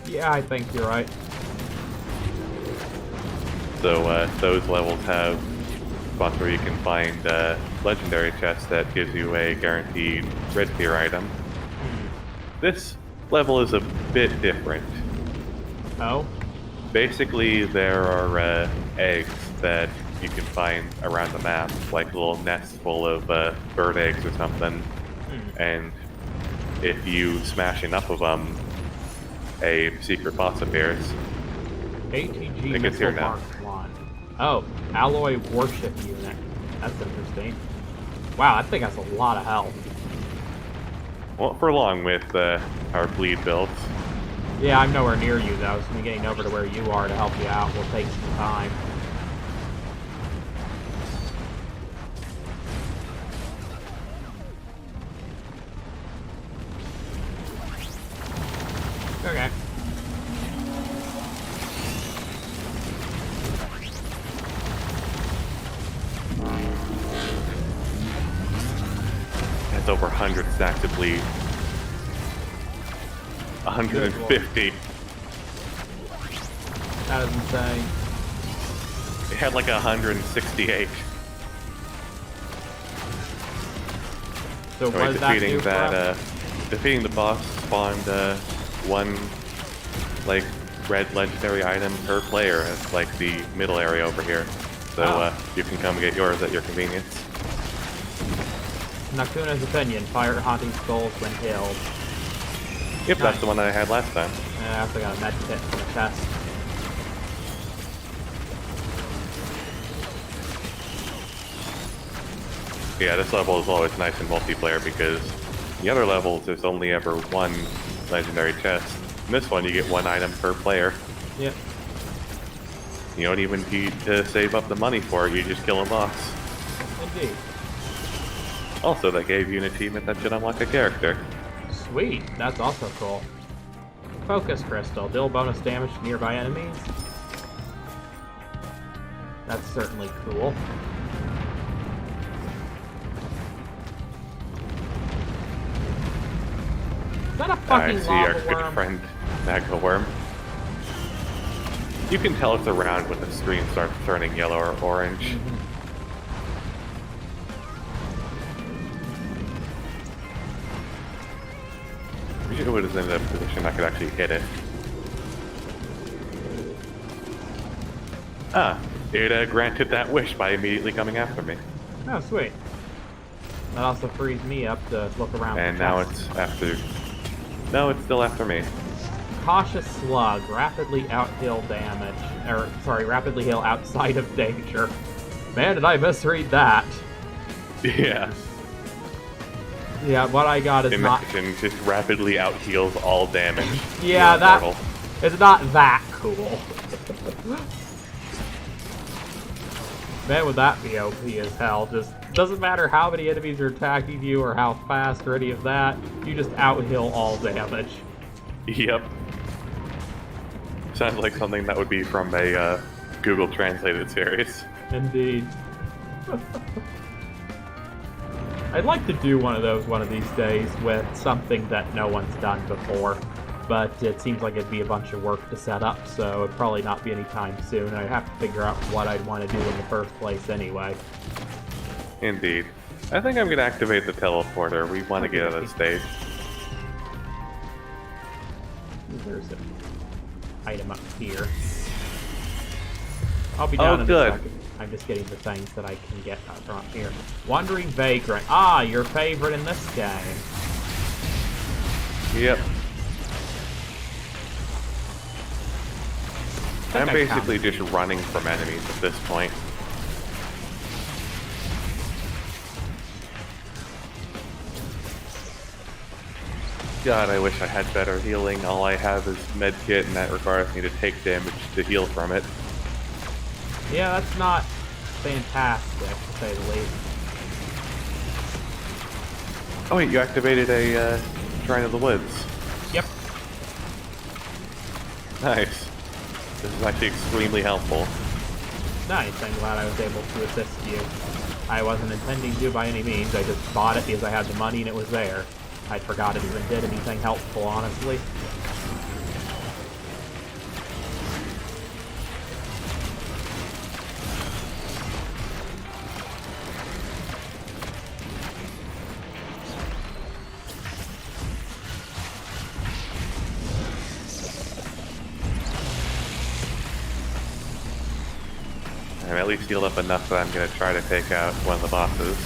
Yeah, I think you're right. So those levels have spots where you can find legendary chests that gives you a guaranteed red tier item. This level is a bit different. Oh? Basically, there are eggs that you can find around the map, like little nests full of bird eggs or something. And if you smash enough of them, a secret boss appears. ATG I guess here Missile now. Mark 1. Oh, Alloy Warship Unit. That's interesting. Wow, that thing has a lot of health. Won't for long with our bleed builds. Yeah, I'm nowhere near you though, so me getting over to where you are to help you out will take some time. Okay. Has over 100 stacks of bleed. 150. That is insane. It had like 168. So what Alright, does that defeating do for us? defeating the boss spawned one like red legendary item per player at like the middle area over here. So you can come get yours at your convenience. Nakuna's opinion, fire haunting skulls when killed. Yep, Nice. that's the one that I had last time. And I also got a med kit from the chest. Yeah, this level is always nice in multiplayer because the other levels there's only ever one legendary chest. In this one you get one item per player. Yep. You don't even need to save up the money for it, you just kill a boss. Indeed. Also, that gave you an achievement that should unlock a character. Sweet. That's also cool. Focus Crystal. Deal bonus damage to nearby enemies. That's certainly cool. Is that a I fucking see our lava good worm? friend Magma Worm. You can tell it's around when the screen starts turning yellow or orange. I wish it was in a position I could actually hit it. Ah, it granted that wish by immediately coming after me. Oh, sweet. That also frees me up to look around. And now it's after... No, it's still after me. Cautious Slug, rapidly outhill damage. Rapidly heal outside of danger. Man, did I misread that. Yeah. Yeah, what I got is Imagine just rapidly outheals all damage. Yeah, that is not that cool. Man, would that be OP as hell. Just doesn't matter how many enemies are attacking you or how fast or any of that, you just outhill all damage. Yep. Sounds like something that would be from a Google translated series. Indeed. I'd like to do one of those one of these days with something that no one's done before, but it seems like it'd be a bunch of work to set up, so it'd probably not be any time soon. I'd have to figure out what I'd want to do in the first place anyway. Indeed. I think I'm going to activate the teleporter. We want to get out of the stage. There's an item up here. I'll be down in a second. I'm just getting the things that I can get from up here. Wandering Vagrant. Ah, your favorite in this game. Yep. I'm basically just running from enemies at this point. God, I wish I had better healing. All I have is medkit, and that requires me to take damage to heal from it. Yeah, that's not fantastic, to say the least. Oh wait, you activated a Shrine of the Woods. Yep. Nice. This is actually extremely helpful. Nice, I'm glad I was able to assist you. I wasn't intending to by any means, I just bought it because I had the money and it was there. I forgot it even did anything helpful, honestly. I'm at least healed up enough that I'm going to try to take out one of the bosses.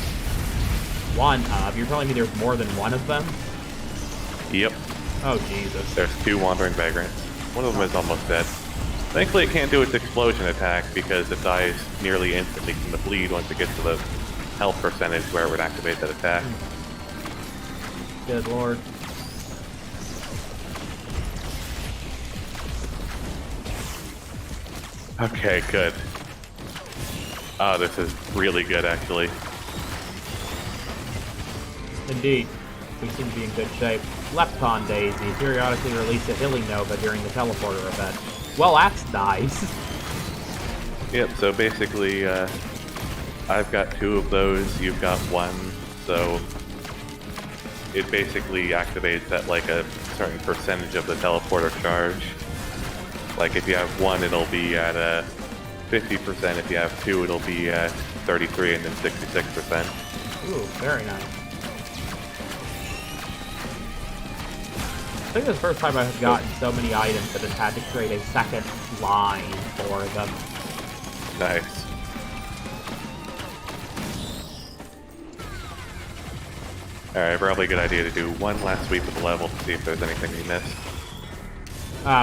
One of? You're telling me there's more than one of them? Yep. Oh, Jesus. There's 2 Wandering Vagrants. One of them is almost dead. Thankfully it can't do its explosion attack because it dies nearly instantly from the bleed once it gets to the health percentage where it would activate that attack. Good lord. Okay, good. Oh, this is really good, actually. Indeed. We seem to be in good shape. Lepton Daisy. Periodically release a healing nova during the teleporter event. Well, that's nice. Yep, so basically, I've got 2 of those, you've got 1, so it basically activates at like a certain percentage of the teleporter charge. Like if you have 1, it'll be at 50%, if you have 2, it'll be at 33 and then 66%. Ooh, very nice. I think this is the first time I've gotten so many items that have had to create a second line for them. Nice. Alright, probably a good idea to do one last sweep of the level to see if there's anything we missed.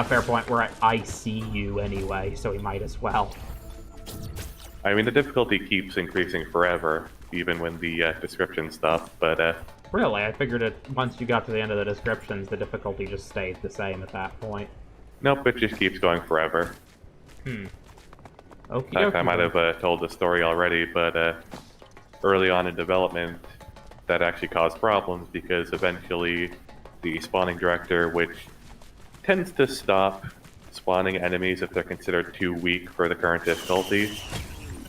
Fair point. We're at ICU anyway, so we might as well. I mean, the difficulty keeps increasing forever, even when the description stuff, but Really? I figured it once you got to the end of the descriptions, the difficulty just stayed the same at that point. nope, it just keeps going forever. Okay. In fact, I might have told the story already, but early on in development, that actually caused problems because eventually the spawning director, which tends to stop spawning enemies if they're considered too weak for the current difficulty,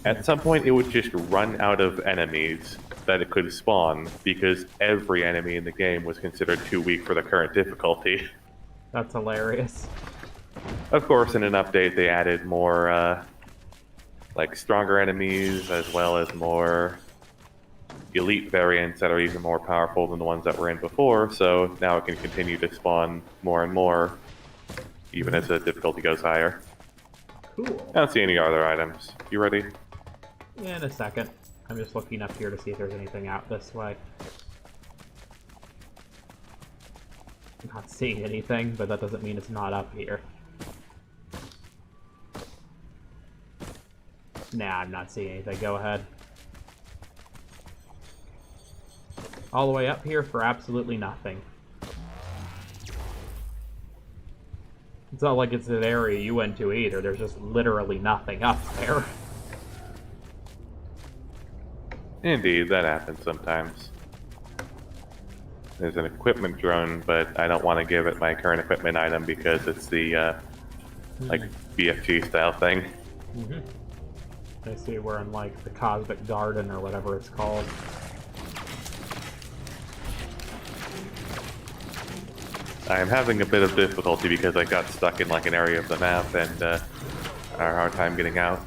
at some point it would just run out of enemies that it could spawn because every enemy in the game was considered too weak for the current difficulty. That's hilarious. Of course, in an update, they added more, like, stronger enemies, as well as more elite variants that are even more powerful than the ones that were in before, so now it can continue to spawn more and more, even as the difficulty goes higher. Cool. I don't see any other items. You ready? Yeah, in a second. I'm just looking up here to see if there's anything out this way. I'm not seeing anything, but that doesn't mean it's not up here. Nah, I'm not seeing anything. Go ahead. All the way up here for absolutely nothing. It's not like it's an area you went to either. There's just literally nothing up there. Indeed, that happens sometimes. There's an equipment drone, but I don't want to give it my current equipment item because it's the, like, BFG style thing. Mm-hmm. I see we're in, like, the Cosmic Garden or whatever it's called. I am having a bit of difficulty because I got stuck in, like, an area of the map and, had a hard time getting out.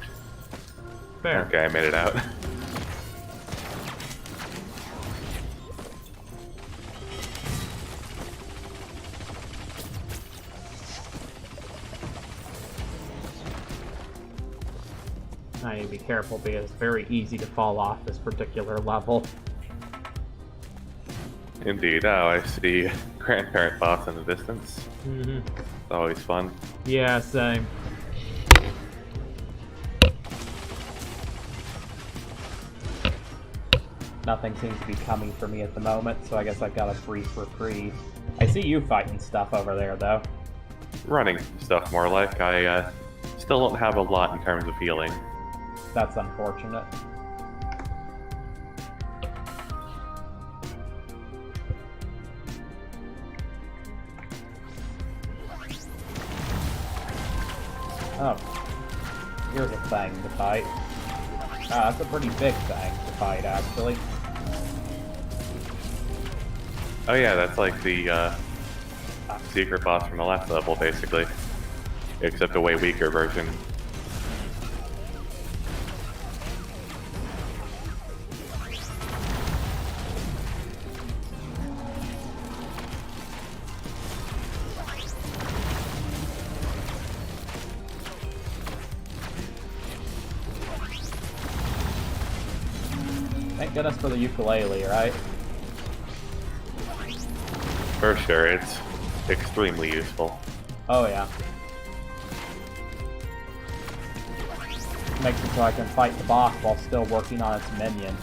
Fair. Okay, I made it out. I need to be careful because it's very easy to fall off this particular level. Indeed. Oh, I see grandparent boss in the distance. Mm-hmm. It's always fun. Yeah, same. Nothing seems to be coming for me at the moment, so I guess I've got a brief reprieve. I see you fighting stuff over there, though. Running stuff, more like. I still don't have a lot in terms of healing. That's unfortunate. Oh. Here's a thing to fight. Ah, that's a pretty big thing to fight, actually. Oh yeah, that's like the secret boss from the last level, basically. Except a way weaker version. Thank goodness for the ukulele, right? For sure, it's extremely useful. Oh yeah. Makes it so I can fight the boss while still working on its minions.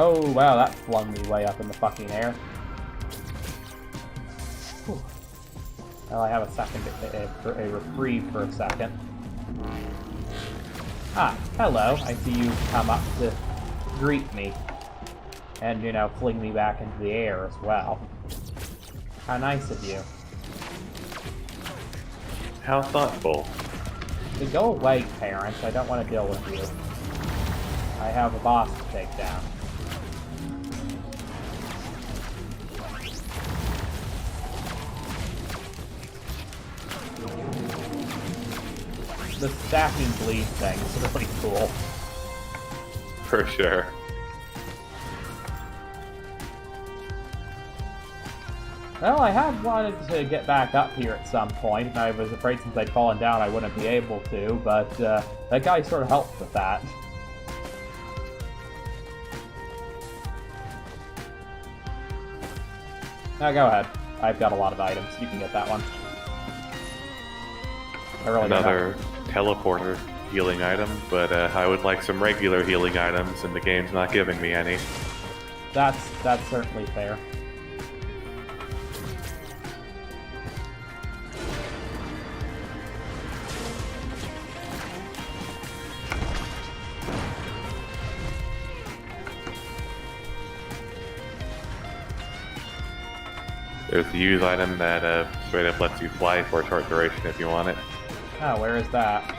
Oh wow, that flung me way up in the fucking air. Whew. Well, I have a second, a reprieve for a second. Ah, hello. I see you come up to greet me. And, you know, fling me back into the air as well. How nice of you. How thoughtful. Go away, parents. I don't want to deal with you. I have a boss to take down. The stacking bleed thing is really cool. For sure. Well, I had wanted to get back up here at some point, and I was afraid since I'd fallen down I wouldn't be able to, but that guy sort of helped with that. Now go ahead. I've got a lot of items. You can get that one. I really Another teleporter healing item, but I would like some regular healing items, and the game's not giving me any. That's certainly fair. There's the use item that straight up lets you fly for a short duration if you want it. Oh, where is that?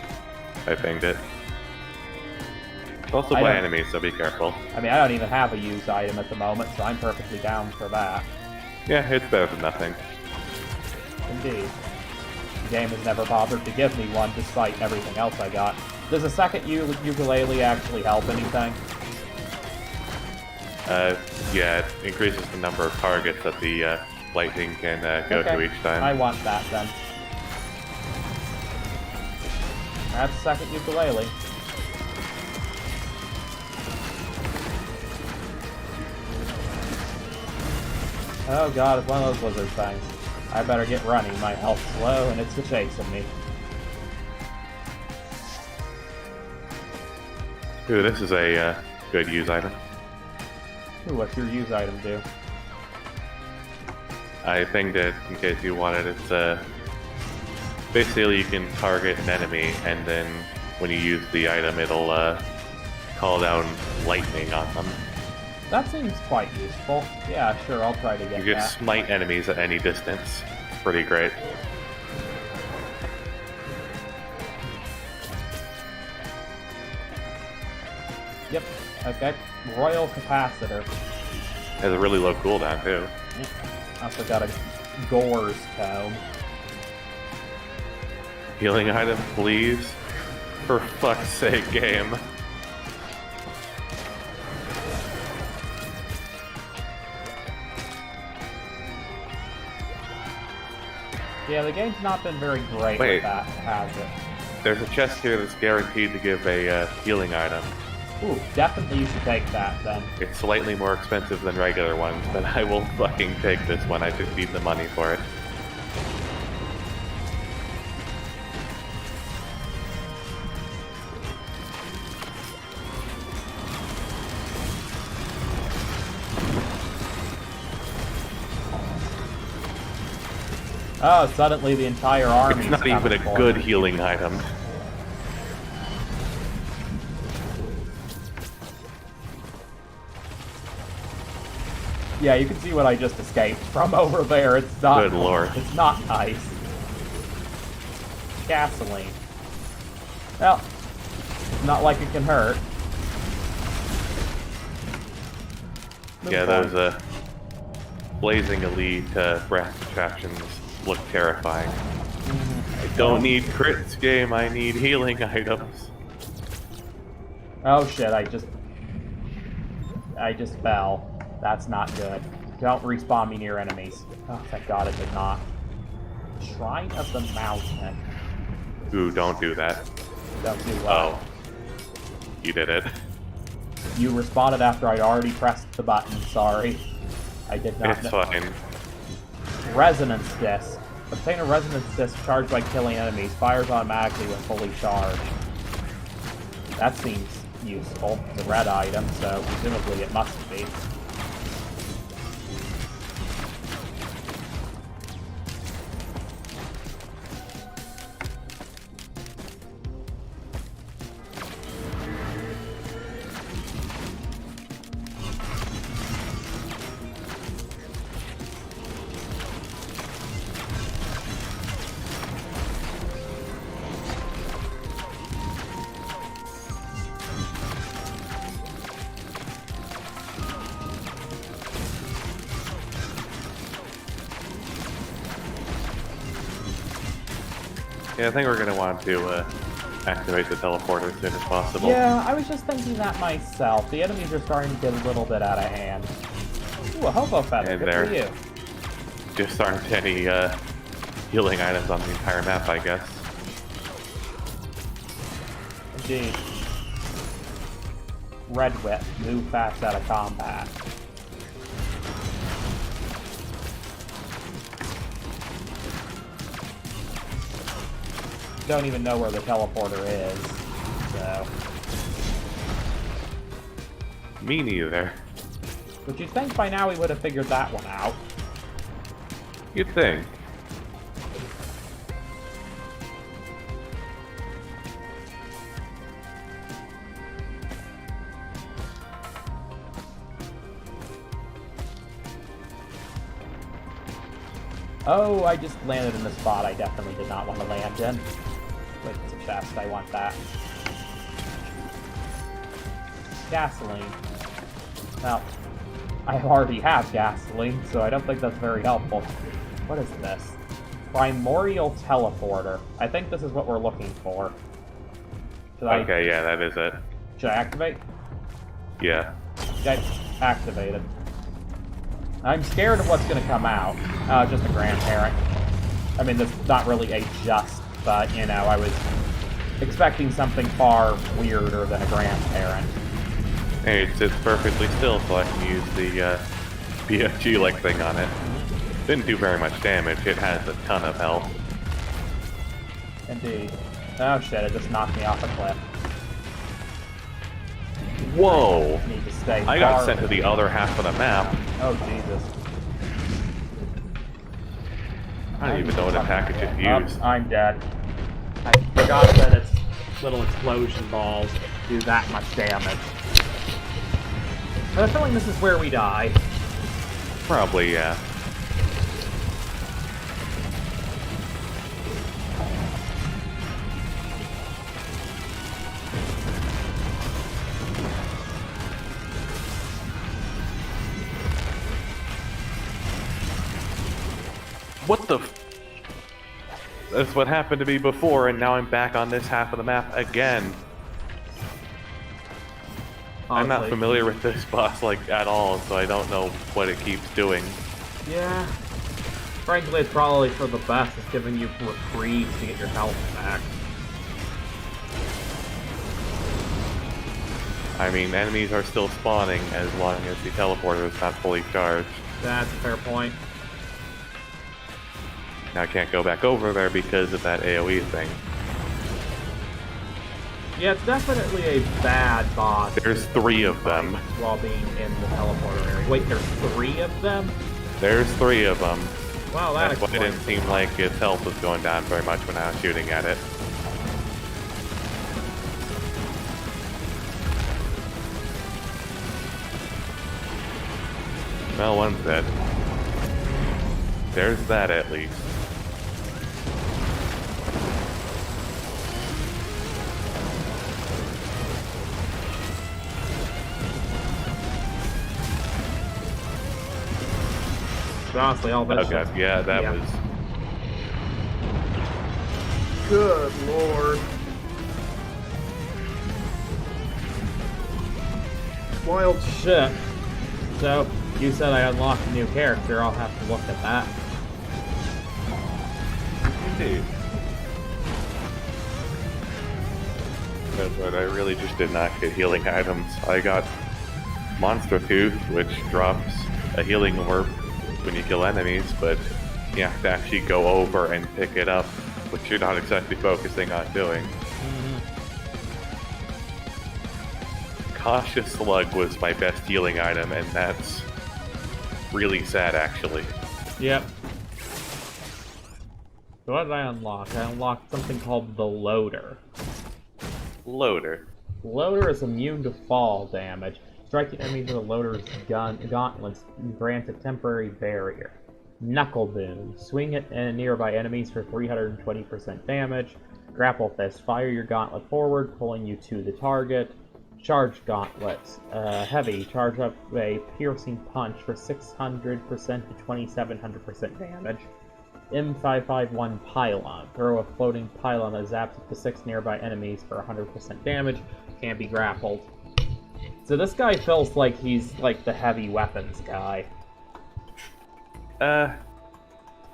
I pinged it. It's also I by don't- enemies, so be careful. I mean, I don't even have a used item at the moment, so I'm perfectly down for that. Yeah, it's better than nothing. Indeed. The game has never bothered to give me one, despite everything else I got. Does a second ukulele actually help anything? Yeah, it increases the number of targets that the lightning can go to each time. I want that then. That's a second ukulele. Oh god, it's one of those lizard things. I better get running. My health's low and it's chasing me. Ooh, this is a good use item. Ooh, what's your use item do? I pinged it in case you wanted it. It's basically you can target an enemy, and then when you use the item, it'll call down lightning on them. That seems quite useful. Yeah, sure, I'll try to get You can that. smite enemies at any distance. It's pretty great. Yep, okay. Royal Capacitor. Has a really low cooldown too. Also got a Gore's Tome. Healing item, please. For fuck's sake, game. Yeah, the game's not been very great Wait. with that, has it? There's a chest here that's guaranteed to give a healing item. Ooh, definitely you should take that then. It's slightly more expensive than regular ones, but I will fucking take this one. I just need the money for it. Oh, suddenly the entire army. It's not even a good healing item. Yeah, you can see what I just escaped from over there. It's not. Good lord. It's not nice. Gasoline. Well, not like it can hurt. Yeah, Move those on. blazing elite brass contraptions look terrifying. I don't need crits, game. I need healing items. Oh shit! I just fell. That's not good. Don't respawn me near enemies. Oh, thank God it did not. Shrine of the Mountain. Ooh, don't do that. Don't do well. Oh. You did it. You responded after I'd already pressed the button. Sorry. I did not It's fine. Resonance Disc. Obtain a Resonance Disc charged by killing enemies. Fires automatically when fully charged. That seems useful. It's a red item, so presumably it must be. Yeah, I think we're gonna want to activate the teleporter as soon as possible. Yeah, I was just thinking that myself. The enemies are starting to get a little bit out of hand. Ooh, a hobo feather. And Good for there. you. Just aren't any healing items on the entire map, I guess. Indeed. Red Whip. Move fast out of combat. Don't even know where the teleporter is, so... Me neither. But you'd think by now we would have figured that one out. You'd think. Oh, I just landed in the spot I definitely did not want to land in. Wait, it's a chest. I want that. Gasoline. Well, I already have gasoline, so I don't think that's very helpful. What is this? Primordial Teleporter. I think this is what we're looking for. Okay, yeah, that is it. Should I activate? Yeah. Okay, activated. I'm scared of what's going to come out. Just a grandparent. I mean, that's not really a just, but, you know, I was expecting something far weirder than a grandparent. Hey, it sits perfectly still, so I can use the BFG-like thing on it. Didn't do very much damage. It has a ton of health. Indeed. Oh shit, it just knocked me off a cliff. Whoa! I need to stay I got far sent to the other half of the map. Oh, Jesus. I don't even know what attack it should use. I'm dead. I forgot that its little explosion balls do that much damage. I have a feeling this is where we die. Probably, yeah. What the f- That's what happened to me before, and now I'm back on this half of the map again. I'm not familiar with this boss, like, at all, so I don't know what it keeps doing. Yeah. Frankly, it's probably for the best. It's giving you reprieve to get your health back. I mean, enemies are still spawning as long as the teleporter is not fully charged. That's a fair point. Now I can't go back over there because of that AoE thing. Yeah, it's definitely a bad boss. There's 3 of them. While being in the teleporter area. Wait, there's 3 of them? There's 3 of them. Wow, that That's why it didn't seem like its health was going down very much when I was shooting at it. Well, one's dead. There's that at least. Honestly, all this. Okay, yeah, that was. Good lord. Wild shit. So, you said I unlocked a new character. I'll have to look at that. Indeed. But I really just did not get healing items. I got Monster Tooth, which drops a healing orb when you kill enemies, but you have to actually go over and pick it up, which you're not exactly focusing on doing. Cautious Slug was my best healing item, and that's really sad, actually. Yep. So what did I unlock? I unlocked something called the Loader. Loader. Loader is immune to fall damage. Striking enemies with a loader's gauntlets grants a temporary barrier. Knuckle Boom. Swing at nearby enemies for 320% damage. Grapple Fist. Fire your gauntlet forward, pulling you to the target. Charge Gauntlets. Heavy. Charge up a piercing punch for 600% to 2700% damage. M551 Pylon. Throw a floating pylon that zaps up to 6 nearby enemies for 100% damage. Can't be grappled. So this guy feels like he's like the heavy weapons guy.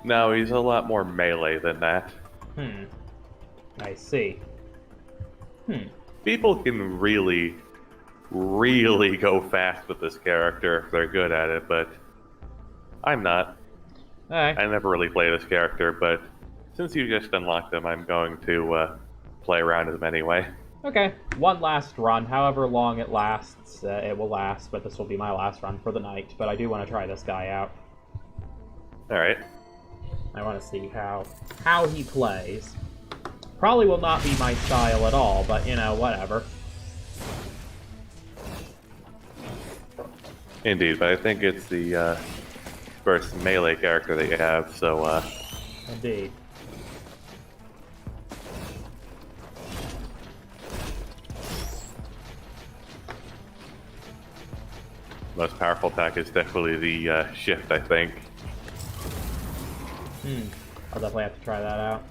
No, he's a lot more melee than that. I see. People can really, really go fast with this character if they're good at it, but I'm not. Alright. I never really play this character, but since you just unlocked him, I'm going to play around with him anyway. Okay, one last run. However long it lasts, it will last, but this will be my last run for the night. But I do want to try this guy out. Alright. I want to see how he plays. Probably will not be my style at all, but, you know, whatever. Indeed, but I think it's the first melee character that you have, so Indeed. most powerful attack is definitely the shift, I think. I'll definitely have to try that out.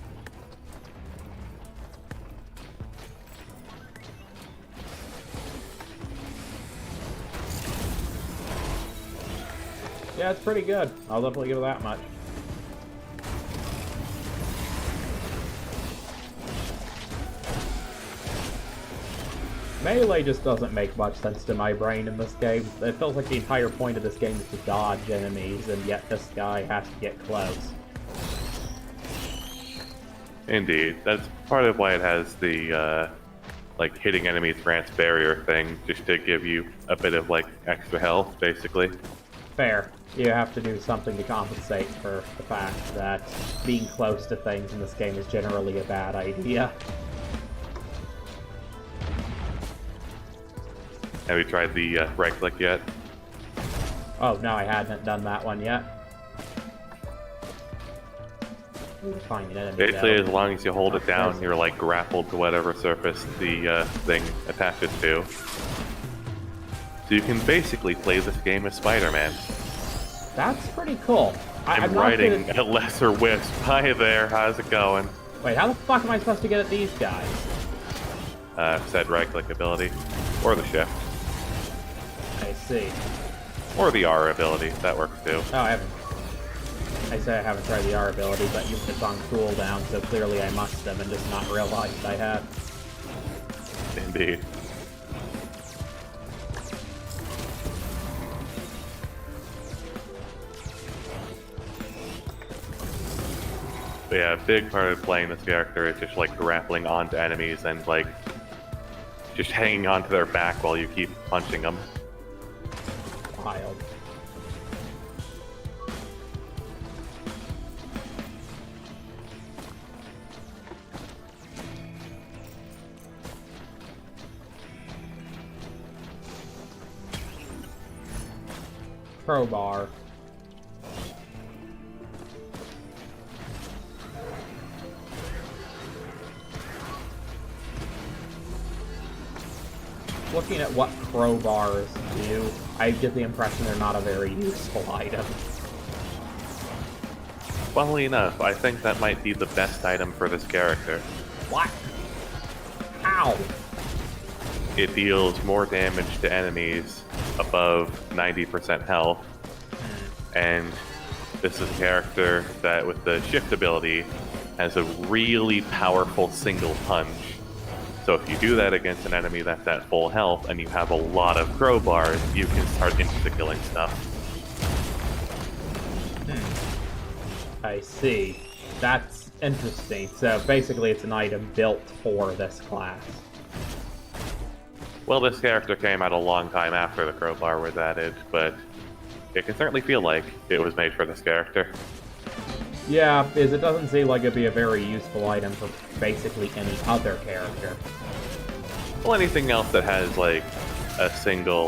Yeah, it's pretty good. I'll definitely give it that much. Melee just doesn't make much sense to my brain in this game. It feels like the entire point of this game is to dodge enemies, and yet this guy has to get close. Indeed. That's part of why it has the, like, hitting enemies grants barrier thing, just to give you a bit of, like, extra health, basically. Fair. You have to do something to compensate for the fact that being close to things in this game is generally a bad idea. Have you tried the right click yet? Oh, no, I hadn't done that one yet. Find an enemy, Basically, though. as long as you hold it down, you're like grappled to whatever surface the thing attaches to. So you can basically play this game as Spider-Man. That's pretty cool. I'm not riding good a lesser wisp. Hi there, how's it going? Wait, how the fuck am I supposed to get at these guys? Said right click ability. Or the shift. I see. Or the R ability, that works too. Oh, I haven't. I say I haven't tried the R ability, but it's on cooldown, so clearly I must have and just not realized I had. Indeed. But yeah, a big part of playing this character is just like grappling onto enemies and like just hanging onto their back while you keep punching them. Wild. Crowbar. Looking at what crowbars do, I get the impression they're not a very useful item. Funnily enough, I think that might be the best item for this character. What? Ow! It deals more damage to enemies above 90% health, and this is a character that, with the shift ability, has a really powerful single punch. So if you do that against an enemy that's at full health and you have a lot of crowbars, you can start insta-killing stuff. I see. That's interesting. So basically it's an item built for this class. Well, this character came out a long time after the crowbar was added, but it can certainly feel like it was made for this character. Yeah, because it doesn't seem like it'd be a very useful item for basically any other character. Well, anything else that has, like, a single,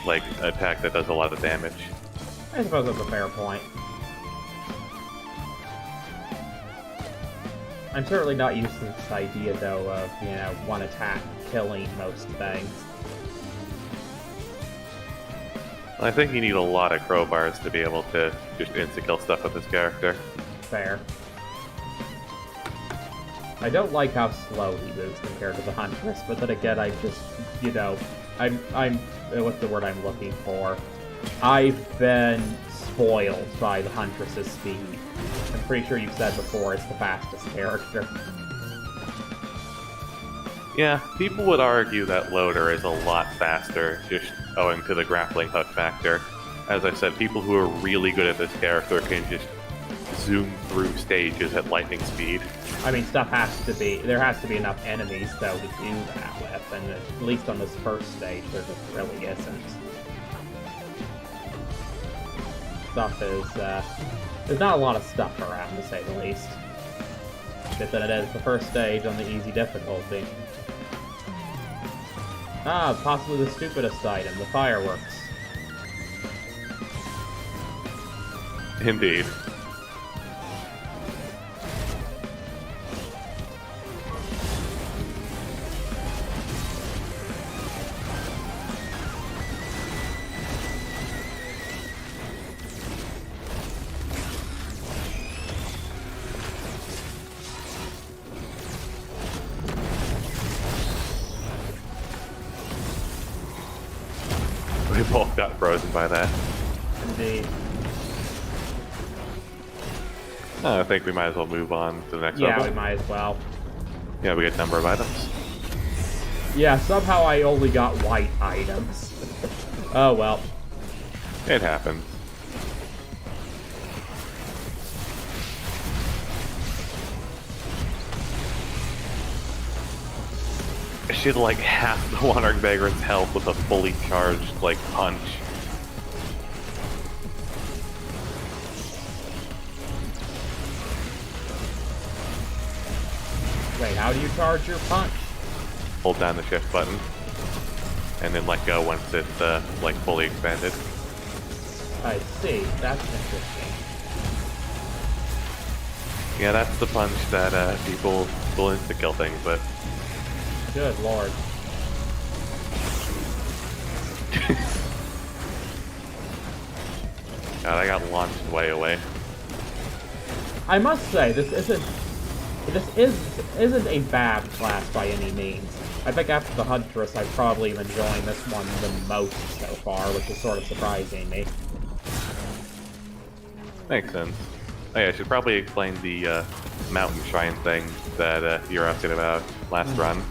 like, attack that does a lot of damage. I suppose that's a fair point. I'm certainly not used to this idea, though, of, you know, one attack killing most things. I think you need a lot of crowbars to be able to just insta-kill stuff with this character. Fair. I don't like how slow he moves compared to the Huntress, but then again, I just, you know, I'm, what's the word I'm looking for? I've been spoiled by the Huntress's speed. I'm pretty sure you've said before it's the fastest character. Yeah, people would argue that Loader is a lot faster, just owing to the grappling hook factor. As I said, people who are really good at this character can just zoom through stages at lightning speed. I mean, there has to be enough enemies, though, to do that with, and at least on this first stage, there just really isn't. There's not a lot of stuff around, to say the least. But then it is the first stage on the easy difficulty. Ah, possibly the stupidest item, the fireworks. Indeed. We both got frozen by that. Indeed. I think we might as well move on to the next Yeah, level. we might as well. Yeah, we get a number of items. Yeah, somehow I only got white items. Oh well. It happens. She had like half the Wandering Vagrant's health with a fully charged, like, punch. Wait, how do you charge your punch? Hold down the shift button. And then let go once it's, like, fully expanded. I see. That's interesting. Yeah, that's the punch that, people will insta-kill things with. Good lord. God, I got launched way away. I must say, this isn't a bad class by any means. I think after the Huntress, I've probably been enjoying this one the most so far, which is sort of surprising me. Makes sense. Oh yeah, I should probably explain the, mountain shrine thing that, you're asking about last run.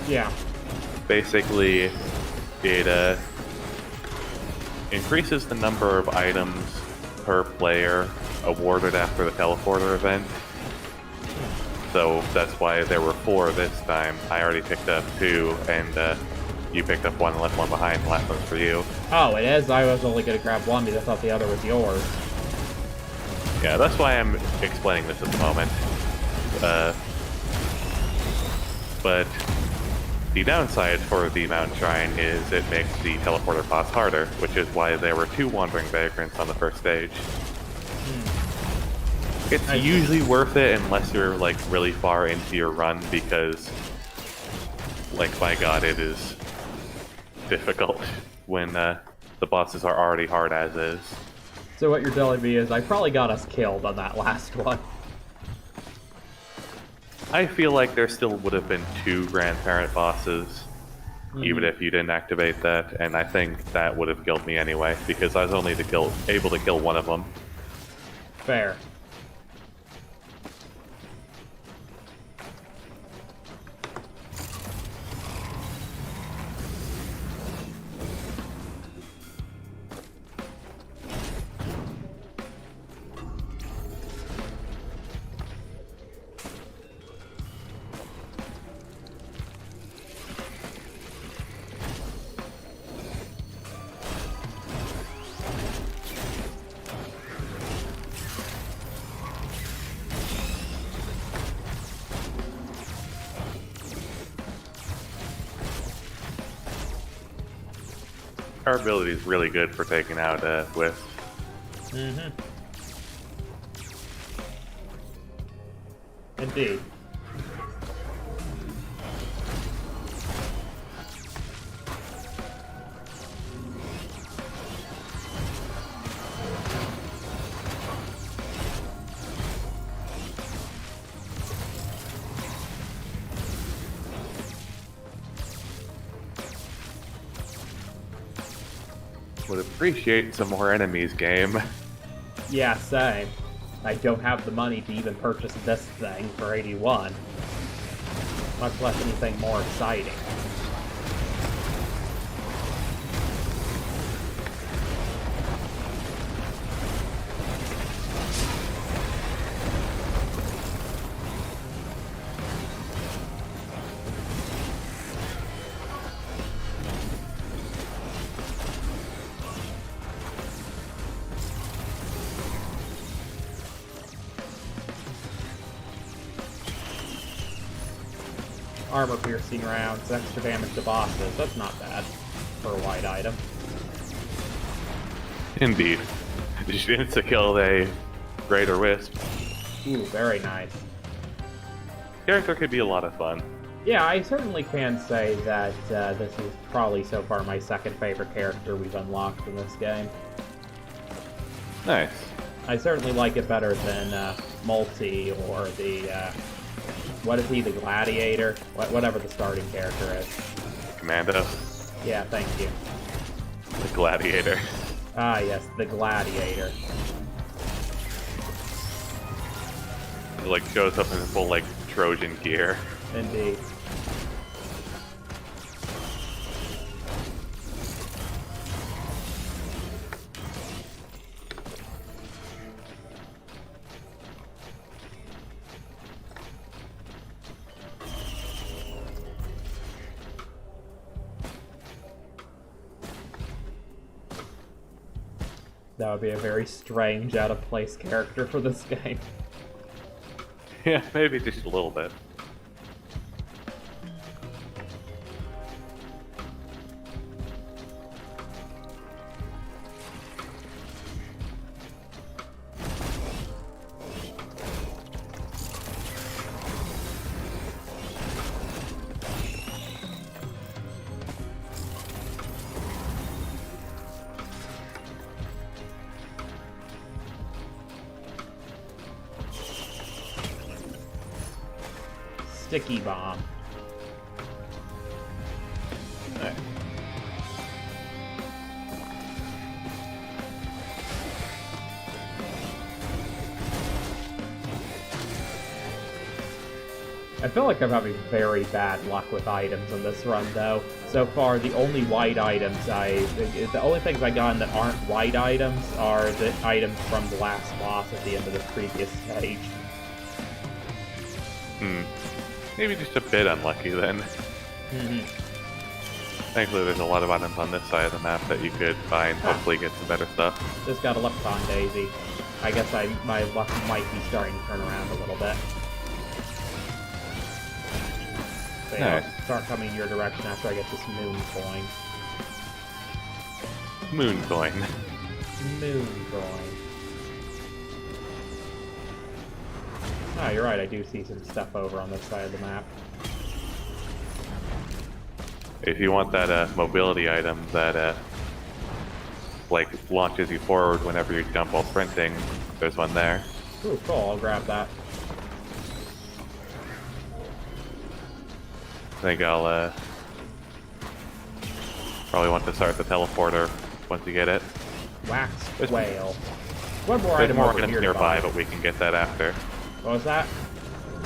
Yeah. Basically, it increases the number of items per player awarded after the teleporter event. So that's why there were 4 this time. I already picked up 2, and you picked up 1 and left 1 behind. The last one's for you. Oh, it is? I was only going to grab one because I thought the other was yours. Yeah, that's why I'm explaining this at the moment. But the downside for the Mountain Shrine is it makes the teleporter boss harder, which is why there were 2 Wandering Vagrants on the first stage. It's usually worth it unless you're, like, really far into your run, because, like, by god, it is difficult when the bosses are already hard as is. So what you're telling me is I probably got us killed on that last one. I feel like there still would have been 2 Grandparent bosses, even if you didn't activate that, and I think that would have killed me anyway, because I was only able to kill one of them. Fair. Our ability is really good for taking out Wisp. Indeed. Would appreciate some more enemies, game. Yeah, same. I don't have the money to even purchase this thing for 81. Much less anything more exciting. Armor-piercing rounds, extra damage to bosses. That's not bad for a white item. Indeed. Just insta-killed a Greater Wisp. Ooh, very nice. Character could be a lot of fun. Yeah, I certainly can say that this is probably so far my second favorite character we've unlocked in this game. Nice. I certainly like it better than Multi or the, what is he, the Gladiator? Whatever the starting character is. Commando. Yeah, thank you. The Gladiator. Ah, yes, the Gladiator. It, like, shows up in full, like, Trojan gear. Indeed. That would be a very strange, out-of-place character for this game. Yeah, maybe just a little bit. Sticky Bomb. Nice. I feel like I'm having very bad luck with items in this run, though. So far, the only white items the only things I got that aren't white items are the items from the last boss at the end of the previous stage. Maybe just a bit unlucky then. Thankfully, there's a lot of items on this side of the map that you could find. Hopefully, get some better stuff. Just got a Lepton Daisy. I guess my luck might be starting to turn around a little bit. So yeah, Nice. I'll start coming in your direction after I get this moon coin. Moon coin. Moon coin. Oh, you're right, I do see some stuff over on this side of the map. If you want that mobility item that like launches you forward whenever you jump while sprinting, there's one there. Ooh, cool, I'll grab that. I think I'll probably want to start the teleporter once you get it. Wax There's- whale. One more There's item more over items here nearby, to buy. but we can get that after. What was that?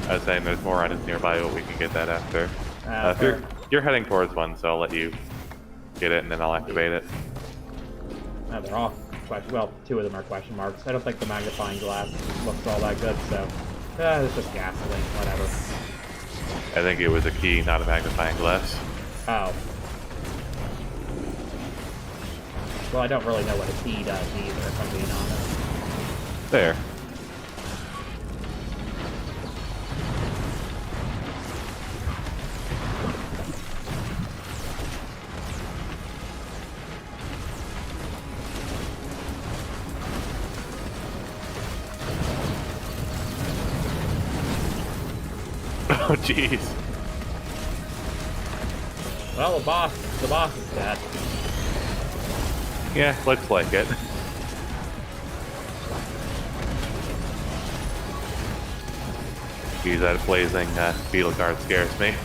I was saying there's more items nearby, but we can get that after. If you're heading towards one, so I'll let you get it and then I'll activate it. No, they're all question. Well, two of them are question marks. I don't think the magnifying glass looks all that good, so it's just gasoline. Whatever. I think it was a key, not a magnifying glass. Oh. Well, I don't really know what a key does either, if I'm being honest. There. Oh, jeez. Well, the boss is dead. Yeah, looks like it. Geez, that blazing beetle guard scares me.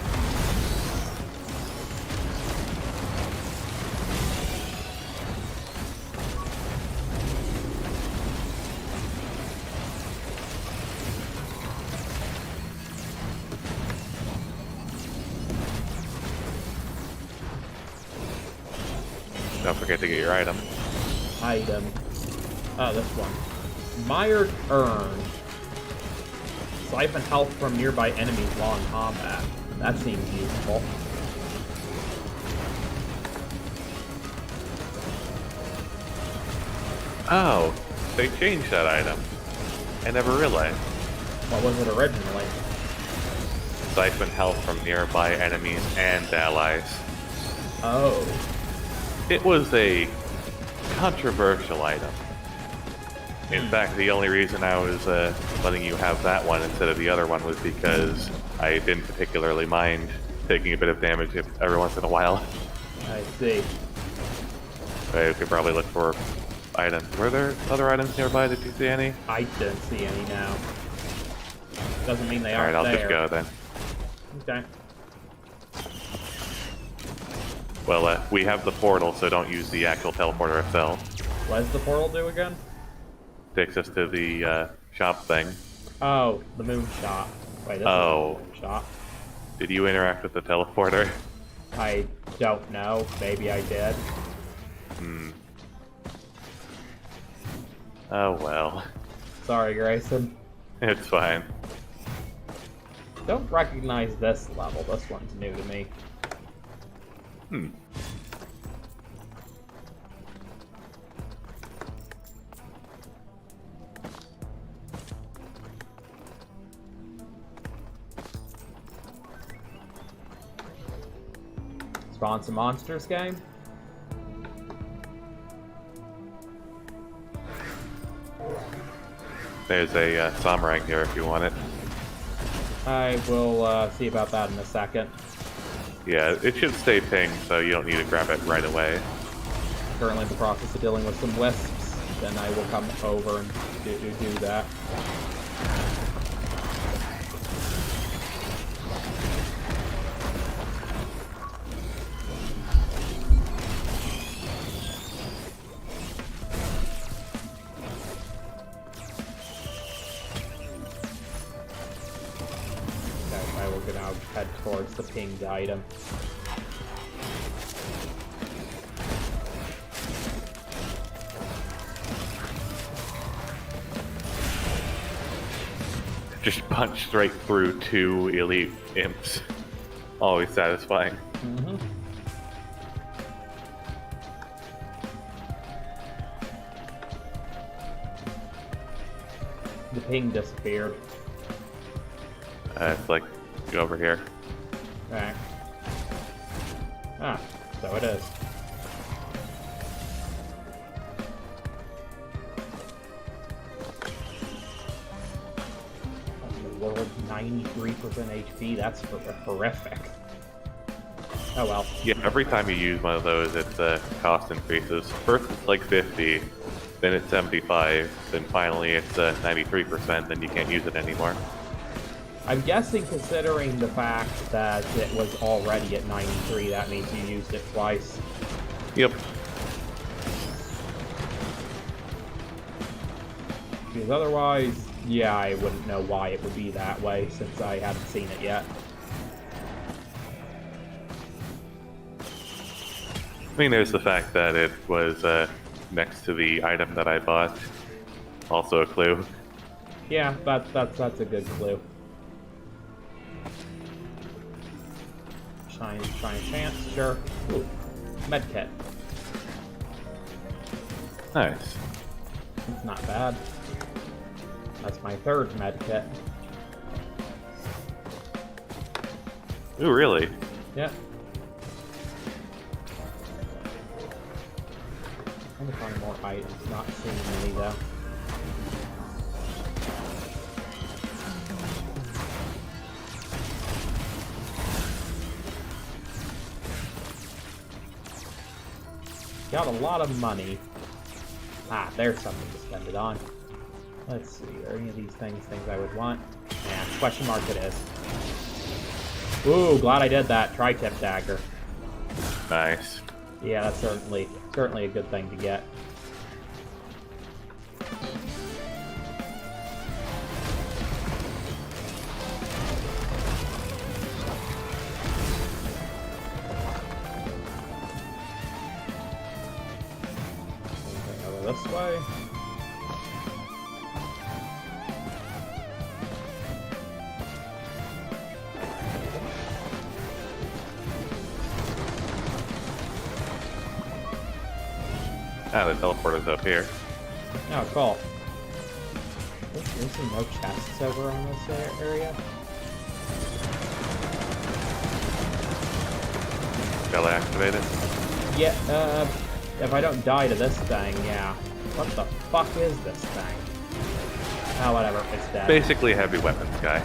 Don't forget to get your item. Item. Oh, this one. Mired Urn. Siphon health from nearby enemies while in combat. That seems useful. Oh, they changed that item. I never realized. What was it originally? Siphon health from nearby enemies and allies. Oh. It was a controversial item. In fact, the only reason I was letting you have that one instead of the other one was because I didn't particularly mind taking a bit of damage every once in a while. I see. I could probably look for items. Were there other items nearby? Did you see any? I didn't see any now. Doesn't mean they Alright, aren't I'll there. just go then. Okay. Well, we have the portal, so don't use the actual teleporter itself. What does the portal do again? Takes us to the shop thing. Oh, the moon shot. Wait, this is the moon shot. Did you interact with the teleporter? I don't know. Maybe I did. Oh well. Sorry, Grayson. It's fine. Don't recognize this level. This one's new to me. Spawn some monsters game? There's a samurai here if you want it. I will see about that in a second. Yeah, it should stay pinged, so you don't need to grab it right away. Currently in the process of dealing with some wisps. Then I will come over and do that. I will now head towards the pinged item. Just punch straight through two elite imps. Always satisfying. Mm-hmm. The ping disappeared. It's like, go over here. Right. Ah, so it is. World 93% HP, that's horrific. Oh well. Yeah, every time you use one of those, its cost increases. First it's like 50, then it's 75, then finally it's 93%, then you can't use it anymore. I'm guessing, considering the fact that it was already at 93, that means you used it twice. Yep. Because otherwise, yeah, I wouldn't know why it would be that way, since I haven't seen it yet. I mean, there's the fact that it was next to the item that I bought. Also a clue. Yeah, that's a good clue. Shine chance, sure. Ooh, medkit. Nice. It's not bad. That's my third medkit. Ooh, really? Yep. I'm gonna find more items, not seeing any though. Got a lot of money. Ah, there's something to spend it on. Let's see, are any of these things I would want? Yeah, question mark it is. Ooh, glad I did that. Tri-tip dagger. Nice. Yeah, that's certainly a good thing to get. Over this way. Ah, the teleporter's up here. Oh, cool. There's no chests over on this area. Shall I activate it? Yeah, if I don't die to this thing, yeah. What the fuck is this thing? Oh, whatever, it's dead. Basically a heavy weapons guy.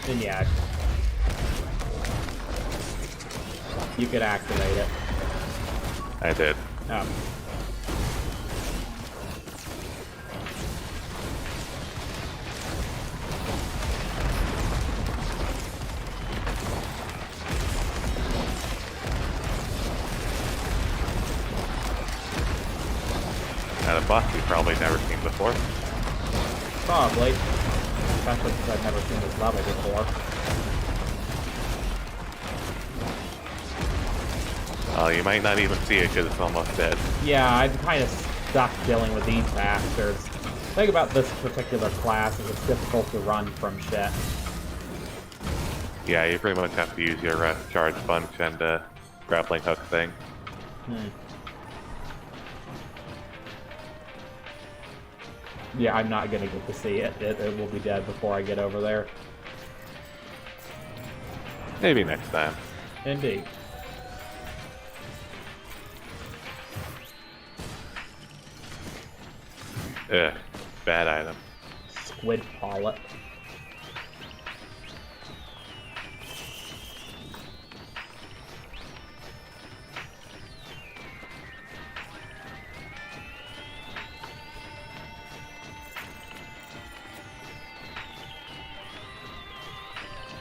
And yeah, you could activate it. I did. Oh. Now, the boss you've probably never seen before. Probably. Especially since I've never seen this level before. Well, you might not even see it because it's almost dead. Yeah, I'm kind of stuck dealing with these bastards. The thing about this particular class is it's difficult to run from shit. Yeah, you pretty much have to use your charge punch and grappling hook thing. Yeah, I'm not gonna get to see it. It will be dead before I get over there. Maybe next time. Indeed. Ugh, bad item. Squid polyp.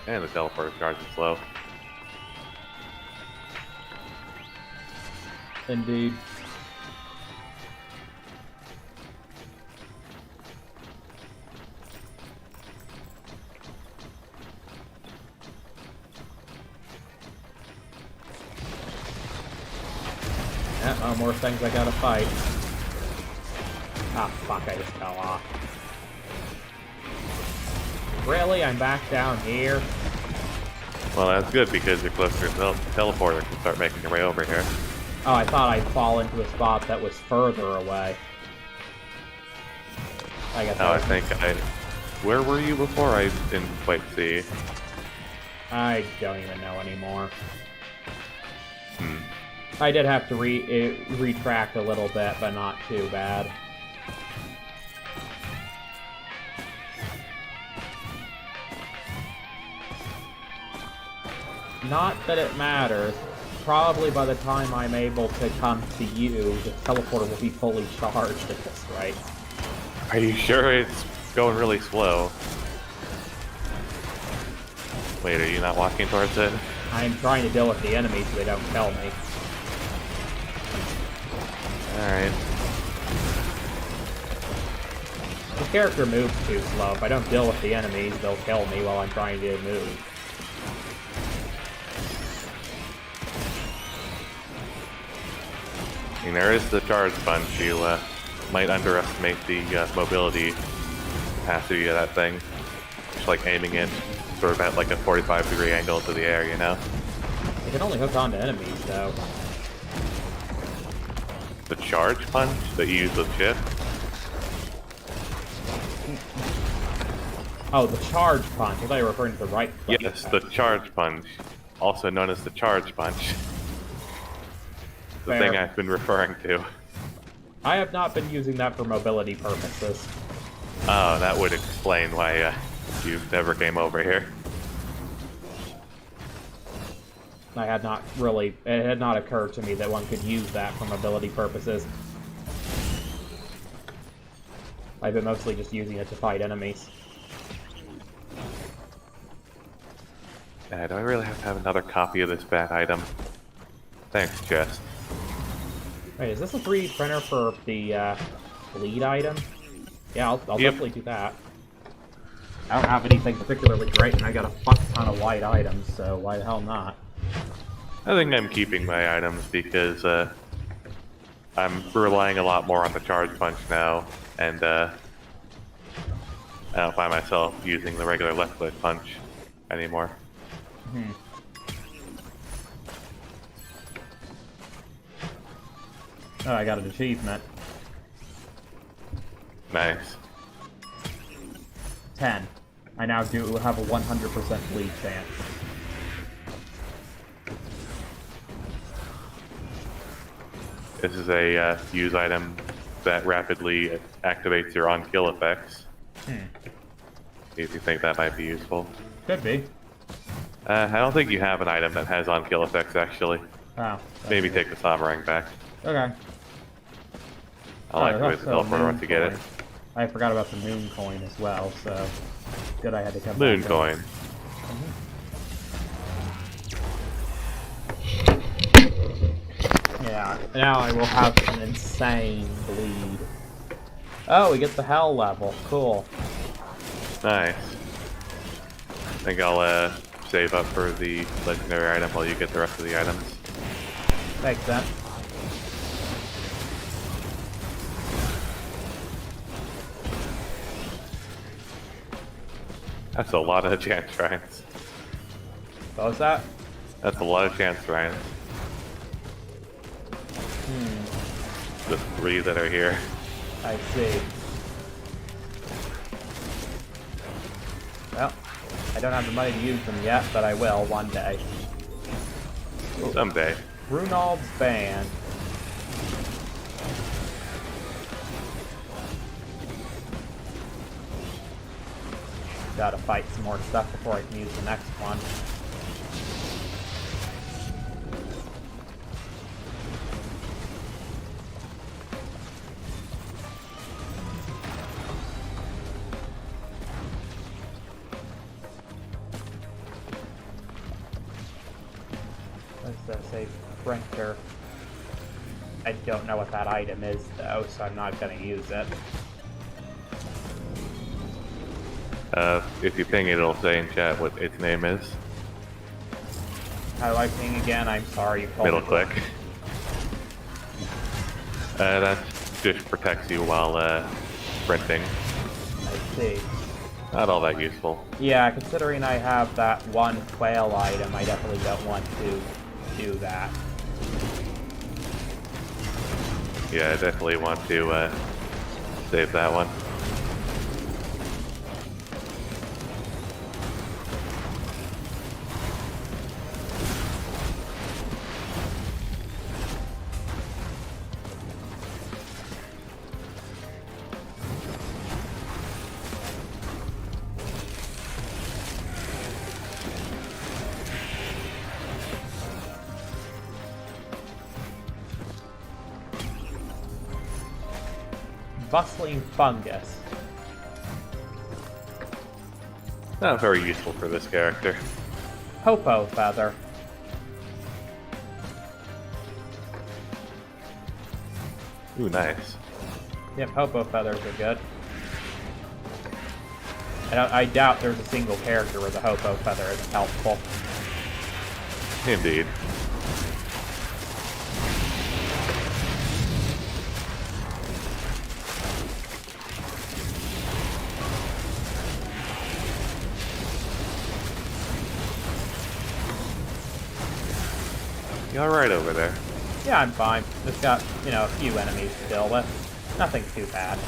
And the teleporter charges slow. Indeed. Yeah, oh, more things I gotta fight. Ah, fuck, I just fell off. Really? I'm back down here? Well, that's good because you're closer to the teleporter can start making your way over here. Oh, I thought I'd fall into a spot that was further away. I guess I think Where were you before? I didn't quite see. I don't even know anymore. I did have to retract a little bit, but not too bad. Not that it matters. Probably by the time I'm able to come to you, the teleporter will be fully charged at this rate. Are you sure it's going really slow? Wait, are you not walking towards it? I'm trying to deal with the enemies so they don't kill me. Alright. The character moves too slow. If I don't deal with the enemies, they'll kill me while I'm trying to move. I mean, there is the charge punch. You might underestimate the mobility capacity of that thing. Just like aiming it sort of at like a 45-degree angle to the air, you know? I can only hook on to enemies, though. The charge punch that you use with shift? Oh, the charge punch. I thought you were referring to the right punch. Yes, the charge punch. Also known as the charge punch. The Fair. thing I've been referring to. I have not been using that for mobility purposes. Oh, that would explain why you never came over here. I had not really... It had not occurred to me that one could use that for mobility purposes. I've been mostly just using it to fight enemies. Do I really have another copy of this bad item? Thanks, Jess. Wait, is this a 3D printer for the lead item? Yeah, I'll Yep. definitely do that. I don't have anything particularly great, and I got a fuck ton of white items, so why the hell not? I think I'm keeping my items because I'm relying a lot more on the charge punch now, and I don't find myself using the regular left click punch anymore. Oh, I got an achievement. Nice. 10. I now do have a 100% lead chance. This is a use item that rapidly activates your on-kill effects. See if you think that might be useful. Could be. I don't think you have an item that has on-kill effects, actually. Oh. Maybe take the Samarang back. Okay. I'll activate the teleporter once you get it. I forgot about the moon coin as well, so good I had to come Moon back coin. Yeah, now I will have an insane bleed. Oh, we get the hell level. Cool. Nice. I think I'll save up for the legendary item while you get the rest of the items. Makes sense. That's a lot of chance shrines. What was that? That's a lot of chance shrines. The 3 that are here. I see. Well, I don't have the money to use them yet, but I will one day. Someday. Runald's Band. Gotta fight some more stuff before I can use the next one. What's that say? Printer. I don't know what that item is though, so I'm not gonna use it. If you ping it, it'll say in chat what its name is. How do I ping again? I'm sorry, you told Middle me. click. That just protects you while sprinting. I see. Not all that useful. Yeah, considering I have that one quail item, I definitely don't want to do that. Yeah, I definitely want to save that one. Bustling fungus. Not very useful for this character. Popo feather. Ooh, nice. Yeah, Popo feathers are good. I doubt there's a single character where the Hopo feather isn't helpful. Indeed. You alright over there? Yeah, I'm fine. Just got, a few enemies to deal with. Nothing too bad.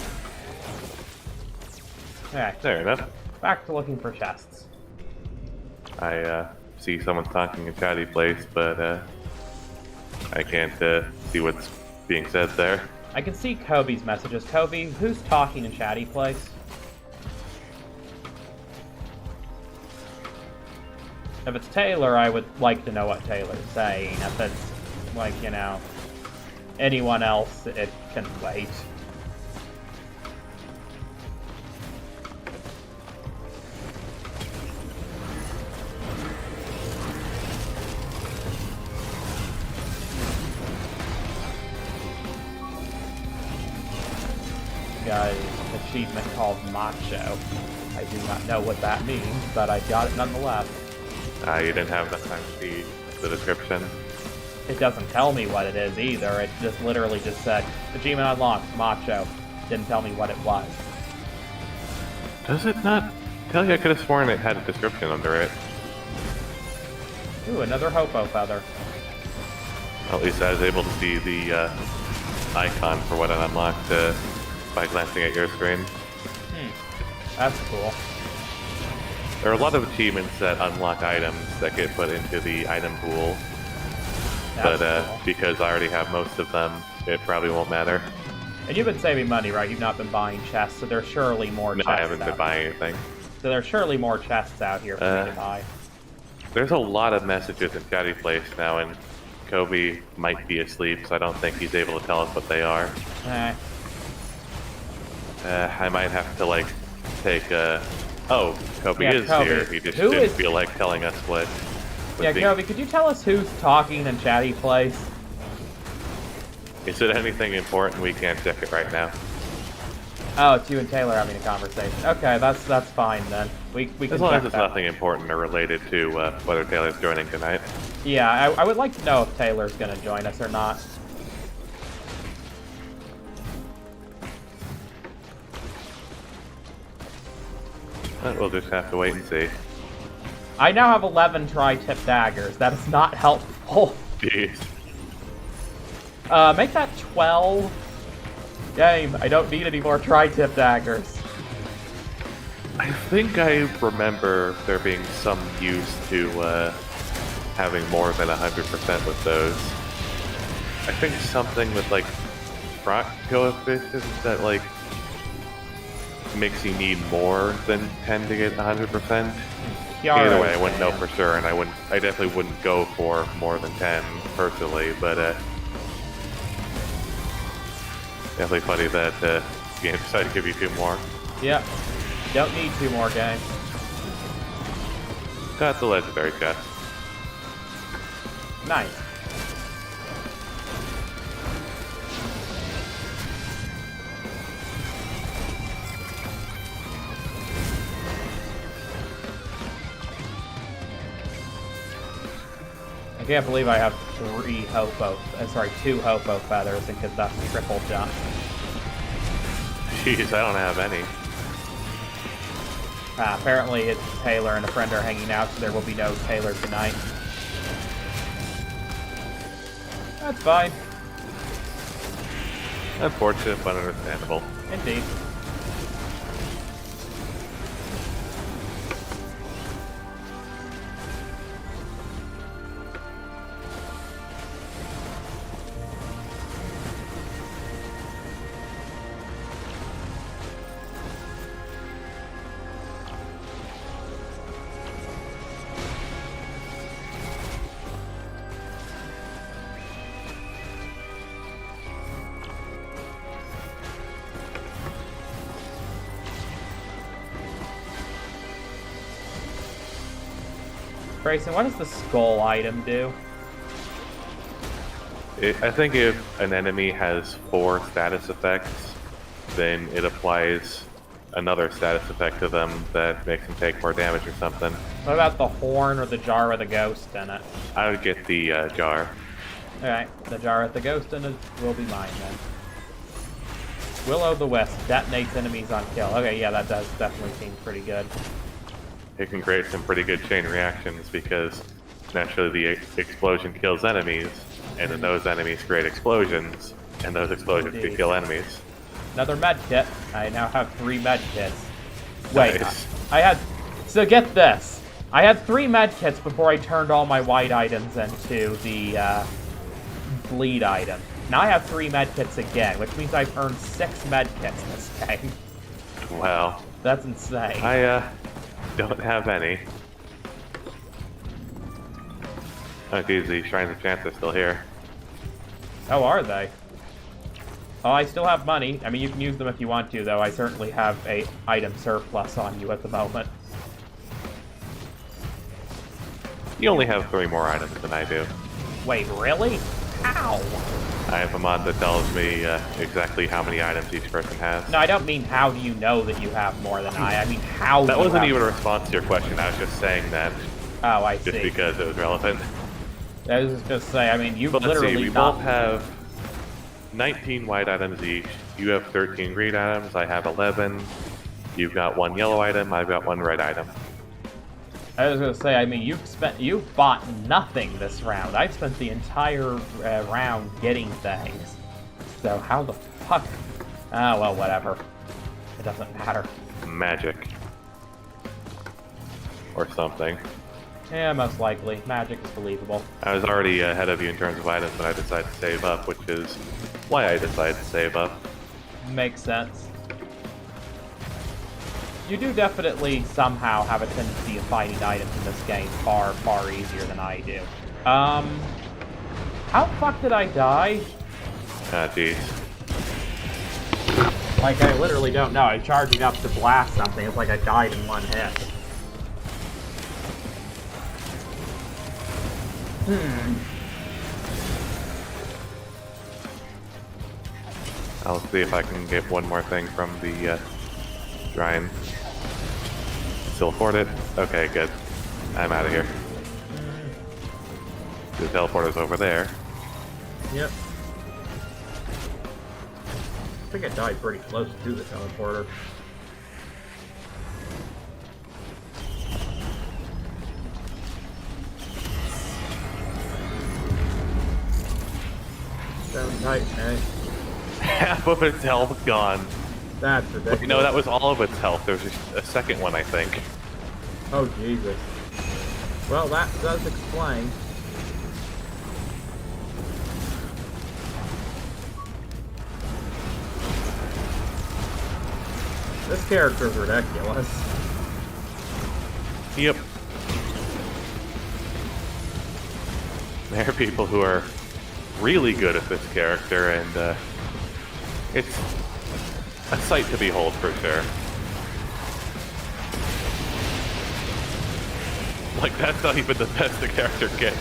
Okay, Fair enough. back to looking for chests. I see someone talking in chatty place, but I can't see what's being said there. I can see Kobe's messages. Kobe, who's talking in chatty place? If it's Taylor, I would like to know what Taylor's saying. If it's, anyone else, it can wait. Got an achievement called Macho. I do not know what that means, but I got it nonetheless. You didn't have enough time to see the description. It doesn't tell me what it is either. It just literally just said, achievement unlocked, Macho. Didn't tell me what it was. Does it not tell you? I could have sworn it had a description under it. Ooh, another Hopo feather. At least I was able to see the icon for what it unlocked by glancing at your screen. That's cool. There are a lot of achievements that unlock items that get put into the item pool. but cool. because I already have most of them, it probably won't matter. And you've been saving money, right? You've not been buying chests, so there's surely more No, chests I haven't been buying anything. So there's surely more chests out here for me to buy. There's a lot of messages in Chatty Place now, and Kobe might be asleep, so I don't think he's able to tell us what they are. I might have to, like, take, oh, Kobe is Kobe. here. He just Who didn't is... feel like telling us what... Yeah, Kobe, could you tell us who's talking in Chatty Place? Is it anything important? We can't check it right now. Oh, it's you and Taylor having a conversation. Okay, that's fine then. We can as long check as it's that. nothing important or related to whether Taylor's joining tonight. Yeah, I would like to know if Taylor's going to join us or not. We'll just have to wait and see. I now have 11 tri-tip daggers. That is not helpful. Jeez. Make that 12. Game, I don't need any more tri-tip daggers. I think I remember there being some use to having more than 100% with those. I think something with like proc coefficient that like makes you need more than 10 to get 100%. Either way, I wouldn't know for sure, and I definitely wouldn't go for more than 10 personally, but definitely funny that the game decided to give you 2 more. Yep. Don't need 2 more, gang. Got the legendary chest. Nice. I can't believe I have 2 Hopo feathers and get that triple jump. Jeez, I don't have any. Apparently it's Taylor and a friend are hanging out, so there will be no Taylor tonight. That's fine. Unfortunate, but understandable. Indeed. Grayson, what does the skull item do? I think if an enemy has 4 status effects, then it applies another status effect to them that makes them take more damage or something. What about the horn or the jar with a ghost in it? I would get the jar. Alright, the jar with the ghost in it will be mine then. Will-o'-the-Wisp detonates enemies on kill. Okay, yeah, that does definitely seem pretty good. It can create some pretty good chain reactions because naturally the explosion kills enemies, and then those enemies create explosions, and those explosions can kill enemies. Another med kit. I now have 3 med kits. Wait, Nice. I had... So get this. I had 3 med kits before I turned all my white items into the bleed item. Now I have 3 med kits again, which means I've earned 6 med kits this game. Wow. That's insane. I don't have any. Oh geez, the Shrines of Chance are still here. Oh, are they? Oh, I still have money. I mean, you can use them if you want to, though. I certainly have a item surplus on you at the moment. You only have 3 more items than I do. Wait, really? How? I have a mod that tells me exactly how many items each person has. No, I don't mean how do you know that you have more than I mean how That you wasn't have... even a response to your question, I was just saying that. Oh, I see. Just because it was relevant. I was just gonna say, I mean, you've But let's literally see, we both have 19 white items each. You have 13 green items, I have 11. You've got 1 yellow item, I've got 1 red item. I was gonna say, I mean, you've bought nothing this round. I've spent the entire round getting things. So how the fuck? Ah, well, whatever. It doesn't matter. Magic. Or something. Yeah, most likely. Magic is believable. I was already ahead of you in terms of items, but I decided to save up, which is why I decided to save up. Makes sense. You do definitely somehow have a tendency of finding items in this game far, far easier than I do. How the fuck did I die? Ah, jeez. Like, I literally don't know. I'm charging up to blast something. It's like I died in one hit. I'll see if I can get one more thing from the shrine. Still afford it? Okay, good. I'm out of here. The teleporter's over there. Yep. I think I died pretty close to the teleporter. Sounds tight, eh? Half of its health gone. That's ridiculous. You know, that was all of its health. There was just a second one, I think. Oh, Jesus. Well, that does explain. This character's ridiculous. Yep. There are people who are really good at this character, and it's a sight to behold for sure. Like, that's not even the best the character gets.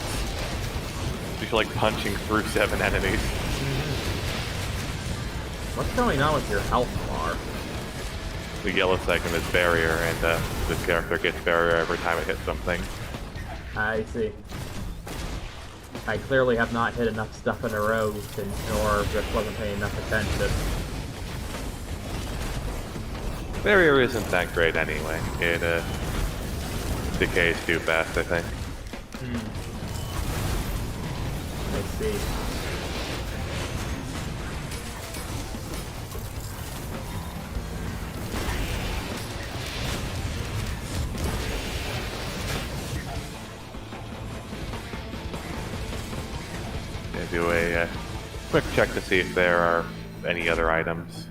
She's like punching through 7 enemies. What's going on with your health bar? The yellow segment is barrier, and this character gets barrier every time it hits something. I see. I clearly have not hit enough stuff in a row, or just wasn't paying enough attention. Barrier isn't that great anyway. It decays too fast, I think. I see. Gonna do a quick check to see if there are any other items.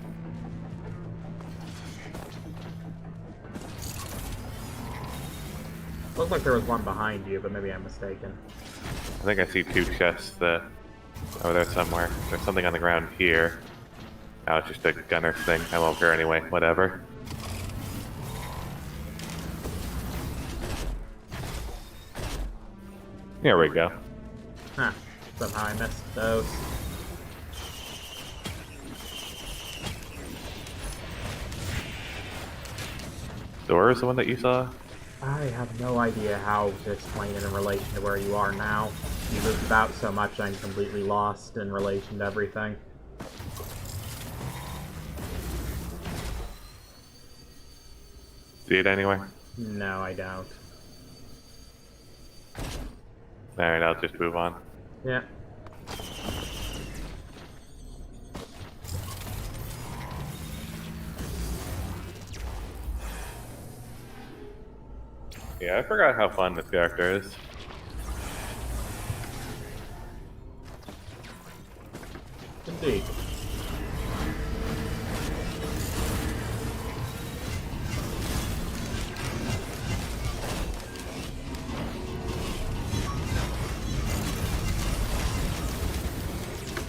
Looks like there was one behind you, but maybe I'm mistaken. I think I see 2 chests over there somewhere. There's something on the ground here. Oh, it's just a gunner thing. I won't care anyway. Whatever. Here we go. Huh. Somehow I missed those. Door is the one that you saw? I have no idea how to explain it in relation to where you are now. You moved about so much I'm completely lost in relation to everything. See it anywhere? No, I don't. Alright, I'll just move on. Yeah. Yeah, I forgot how fun this character is. Indeed.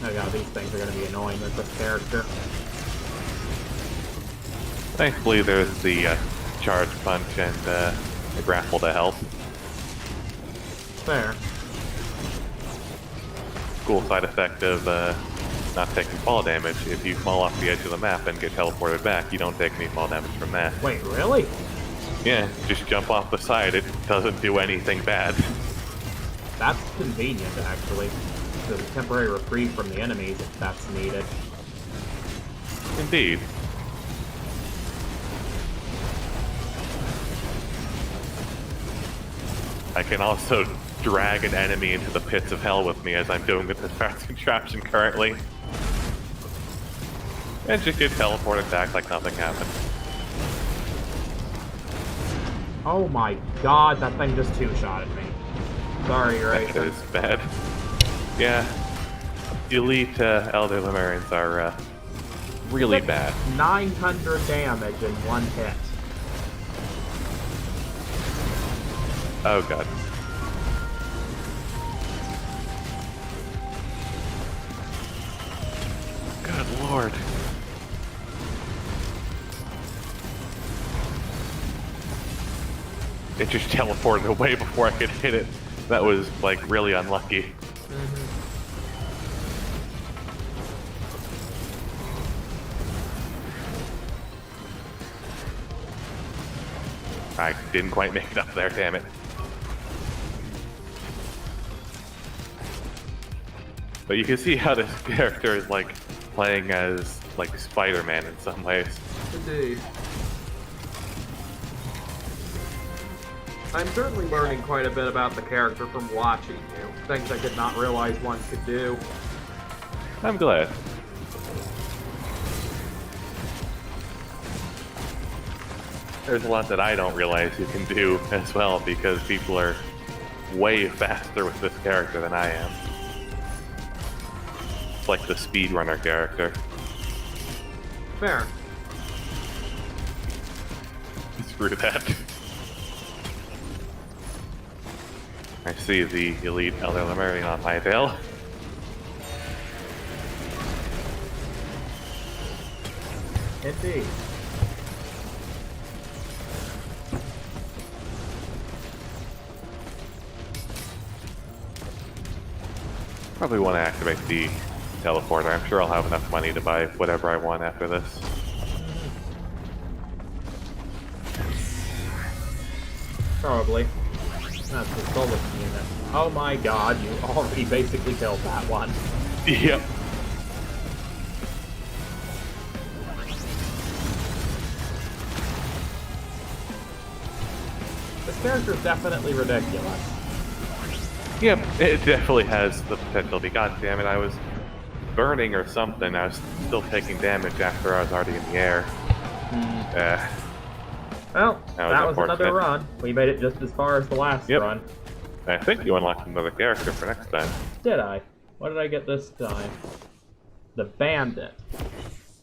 Oh god, these things are going to be annoying with this character. Thankfully, there's the charge punch and the grapple to help. Fair. Cool side effect of not taking fall damage. If you fall off the edge of the map and get teleported back, you don't take any fall damage from that. Wait, really? Yeah, just jump off the side. It doesn't do anything bad. That's convenient, actually. There's a temporary reprieve from the enemies if that's needed. Indeed. I can also drag an enemy into the pits of hell with me as I'm doing with this fast contraption currently. And just get teleported back like nothing happened. Oh my god, that thing just two-shotted me. Sorry, That Grayson. is bad. Yeah. Elite Elder Lemurians are really bad. 900 damage in one hit. Oh god. Good lord. It just teleported away before I could hit it. That was, like, really unlucky. I didn't quite make it up there, damn it. But you can see how this character is, like, playing as, like, Spider-Man in some ways. Indeed. I'm certainly learning quite a bit about the character from watching you. Things I did not realize one could do. I'm glad. There's a lot that I don't realize you can do as well, because people are way faster with this character than I am. It's like the speedrunner character. Fair. Screw that. I see the Elite Elder Lemurian on my tail. Indeed. Probably want to activate the teleporter. I'm sure I'll have enough money to buy whatever I want after this. Probably. That's the Solus unit. Oh my god, you already basically killed that one. Yep. This character's definitely ridiculous. Yep, it definitely has the potential to be. God damn it, I was burning or something. I was still taking damage after I was already in the air. Well, that was unfortunate. another run. We made it just as far as the last Yep. run. I think you unlocked another character for next time. Did I? What did I get this time? The Bandit.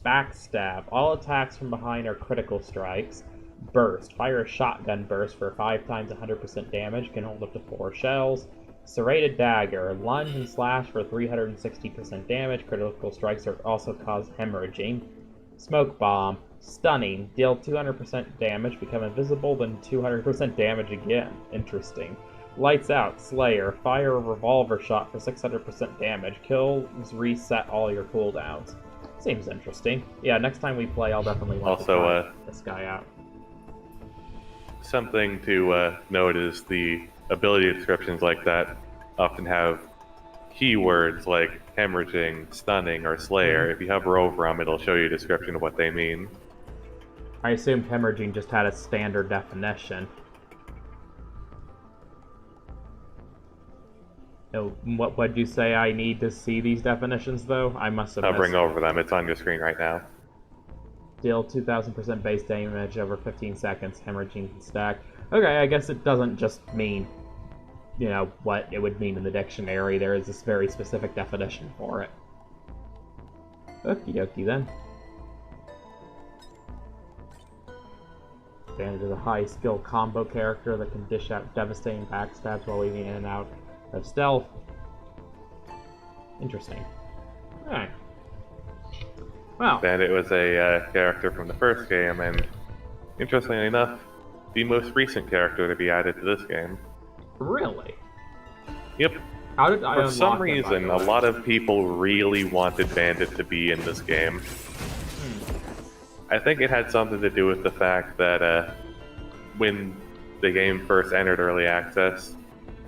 Backstab. All attacks from behind are critical strikes. Burst. Fire a shotgun burst for 5 times 100% damage. Can hold up to 4 shells. Serrated Dagger. Lunge and slash for 360% damage. Critical strikes are also cause hemorrhaging. Smoke Bomb. Stunning. Deal 200% damage. Become invisible, then 200% damage again. Interesting. Lights Out. Slayer. Fire a revolver shot for 600% damage. Kills reset all your cooldowns. Seems interesting. Yeah, next time we play, I'll definitely want to try this guy out. Something to note is the ability descriptions like that often have keywords like hemorrhaging, stunning, or slayer. If you hover over them, it'll show you a description of what they mean. I assumed hemorrhaging just had a standard definition. Oh, what'd you say I need to see these definitions, though? I must have Hovering missed. over them, it's on your screen right now. Deal 2,000% base damage over 15 seconds. Hemorrhaging can stack. Okay, I guess it doesn't just mean, you know, what it would mean in the dictionary. There is this very specific definition for it. Okie dokie then. Bandit is a high-skill combo character that can dish out devastating backstabs while weaving in and out of stealth. Interesting. Alright. Well. Bandit was a character from the first game, and interestingly enough, the most recent character to be added to this game. Really? Yep. How did I For unlock some him, by reason, the a way? lot of people really wanted Bandit to be in this game. I think it had something to do with the fact that when the game first entered early access,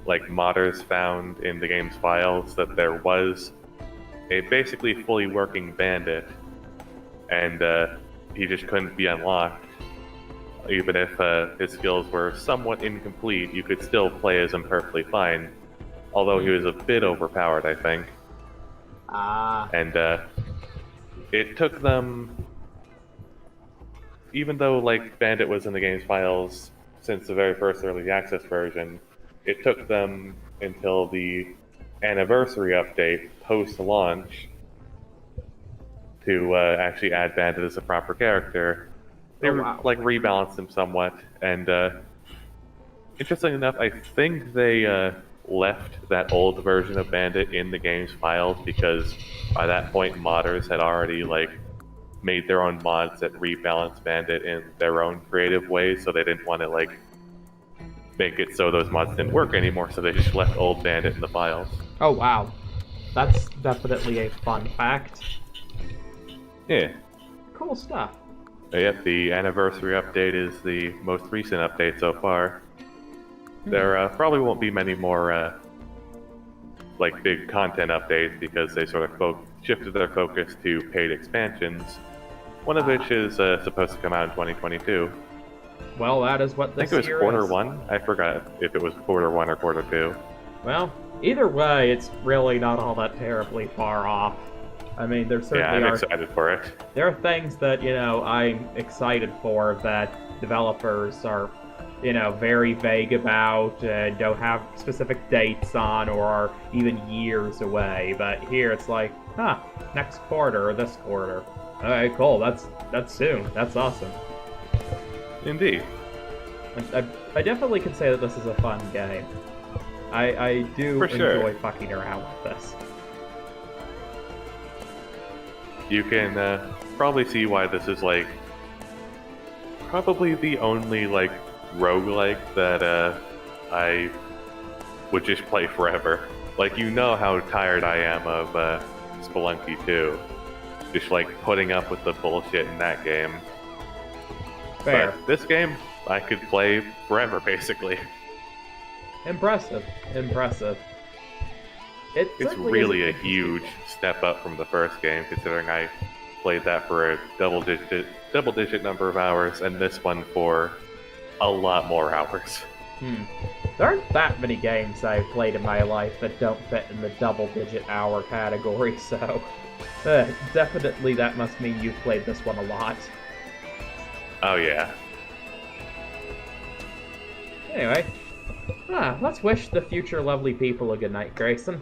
like modders found in the game's files that there was a basically fully working Bandit, and he just couldn't be unlocked. Even if his skills were somewhat incomplete, you could still play as him perfectly fine. Although he was a bit overpowered, I think. And it took them, even though like Bandit was in the game's files since the very first early access version, it took them until the anniversary update post-launch to actually add Bandit as a proper character. They like rebalanced him somewhat, and interestingly enough, I think they left that old version of Bandit in the game's files because by that point modders had already like made their own mods that rebalance Bandit in their own creative ways, so they didn't want to like make it so those mods didn't work anymore, so they just left old Bandit in the files. Oh wow, that's definitely a fun fact. Yeah. Cool stuff. Yep, the anniversary update is the most recent update so far. There probably won't be many more like big content updates because they sort of shifted their focus to paid expansions, one of which is supposed to come out in 2022. Well, that is what this I think it was year quarter one. I forgot if it was quarter one or quarter two. Well, either way, it's really not all that terribly far off. I mean, there certainly I'm excited for it. There are things that, you know, I'm excited for that developers are, you know, very vague about, don't have specific dates on, or are even years away. But here it's like, next quarter or this quarter. Alright, cool. That's soon. That's awesome. Indeed. I definitely can say that this is a fun game. I do enjoy fucking around with this. You can probably see why this is like probably the only like roguelike that I would just play forever. Like, you know how tired I am of Spelunky 2. Just like putting up with the bullshit in that game. Fair. But this game I could play forever basically. Impressive. It's really a huge step up from the first game, considering I played that for a double-digit number of hours, and this one for a lot more hours. There aren't that many games I've played in my life that don't fit in the double-digit hour category, so definitely that must mean you've played this one a lot. Oh yeah. Anyway, let's wish the future lovely people a good night, Grayson.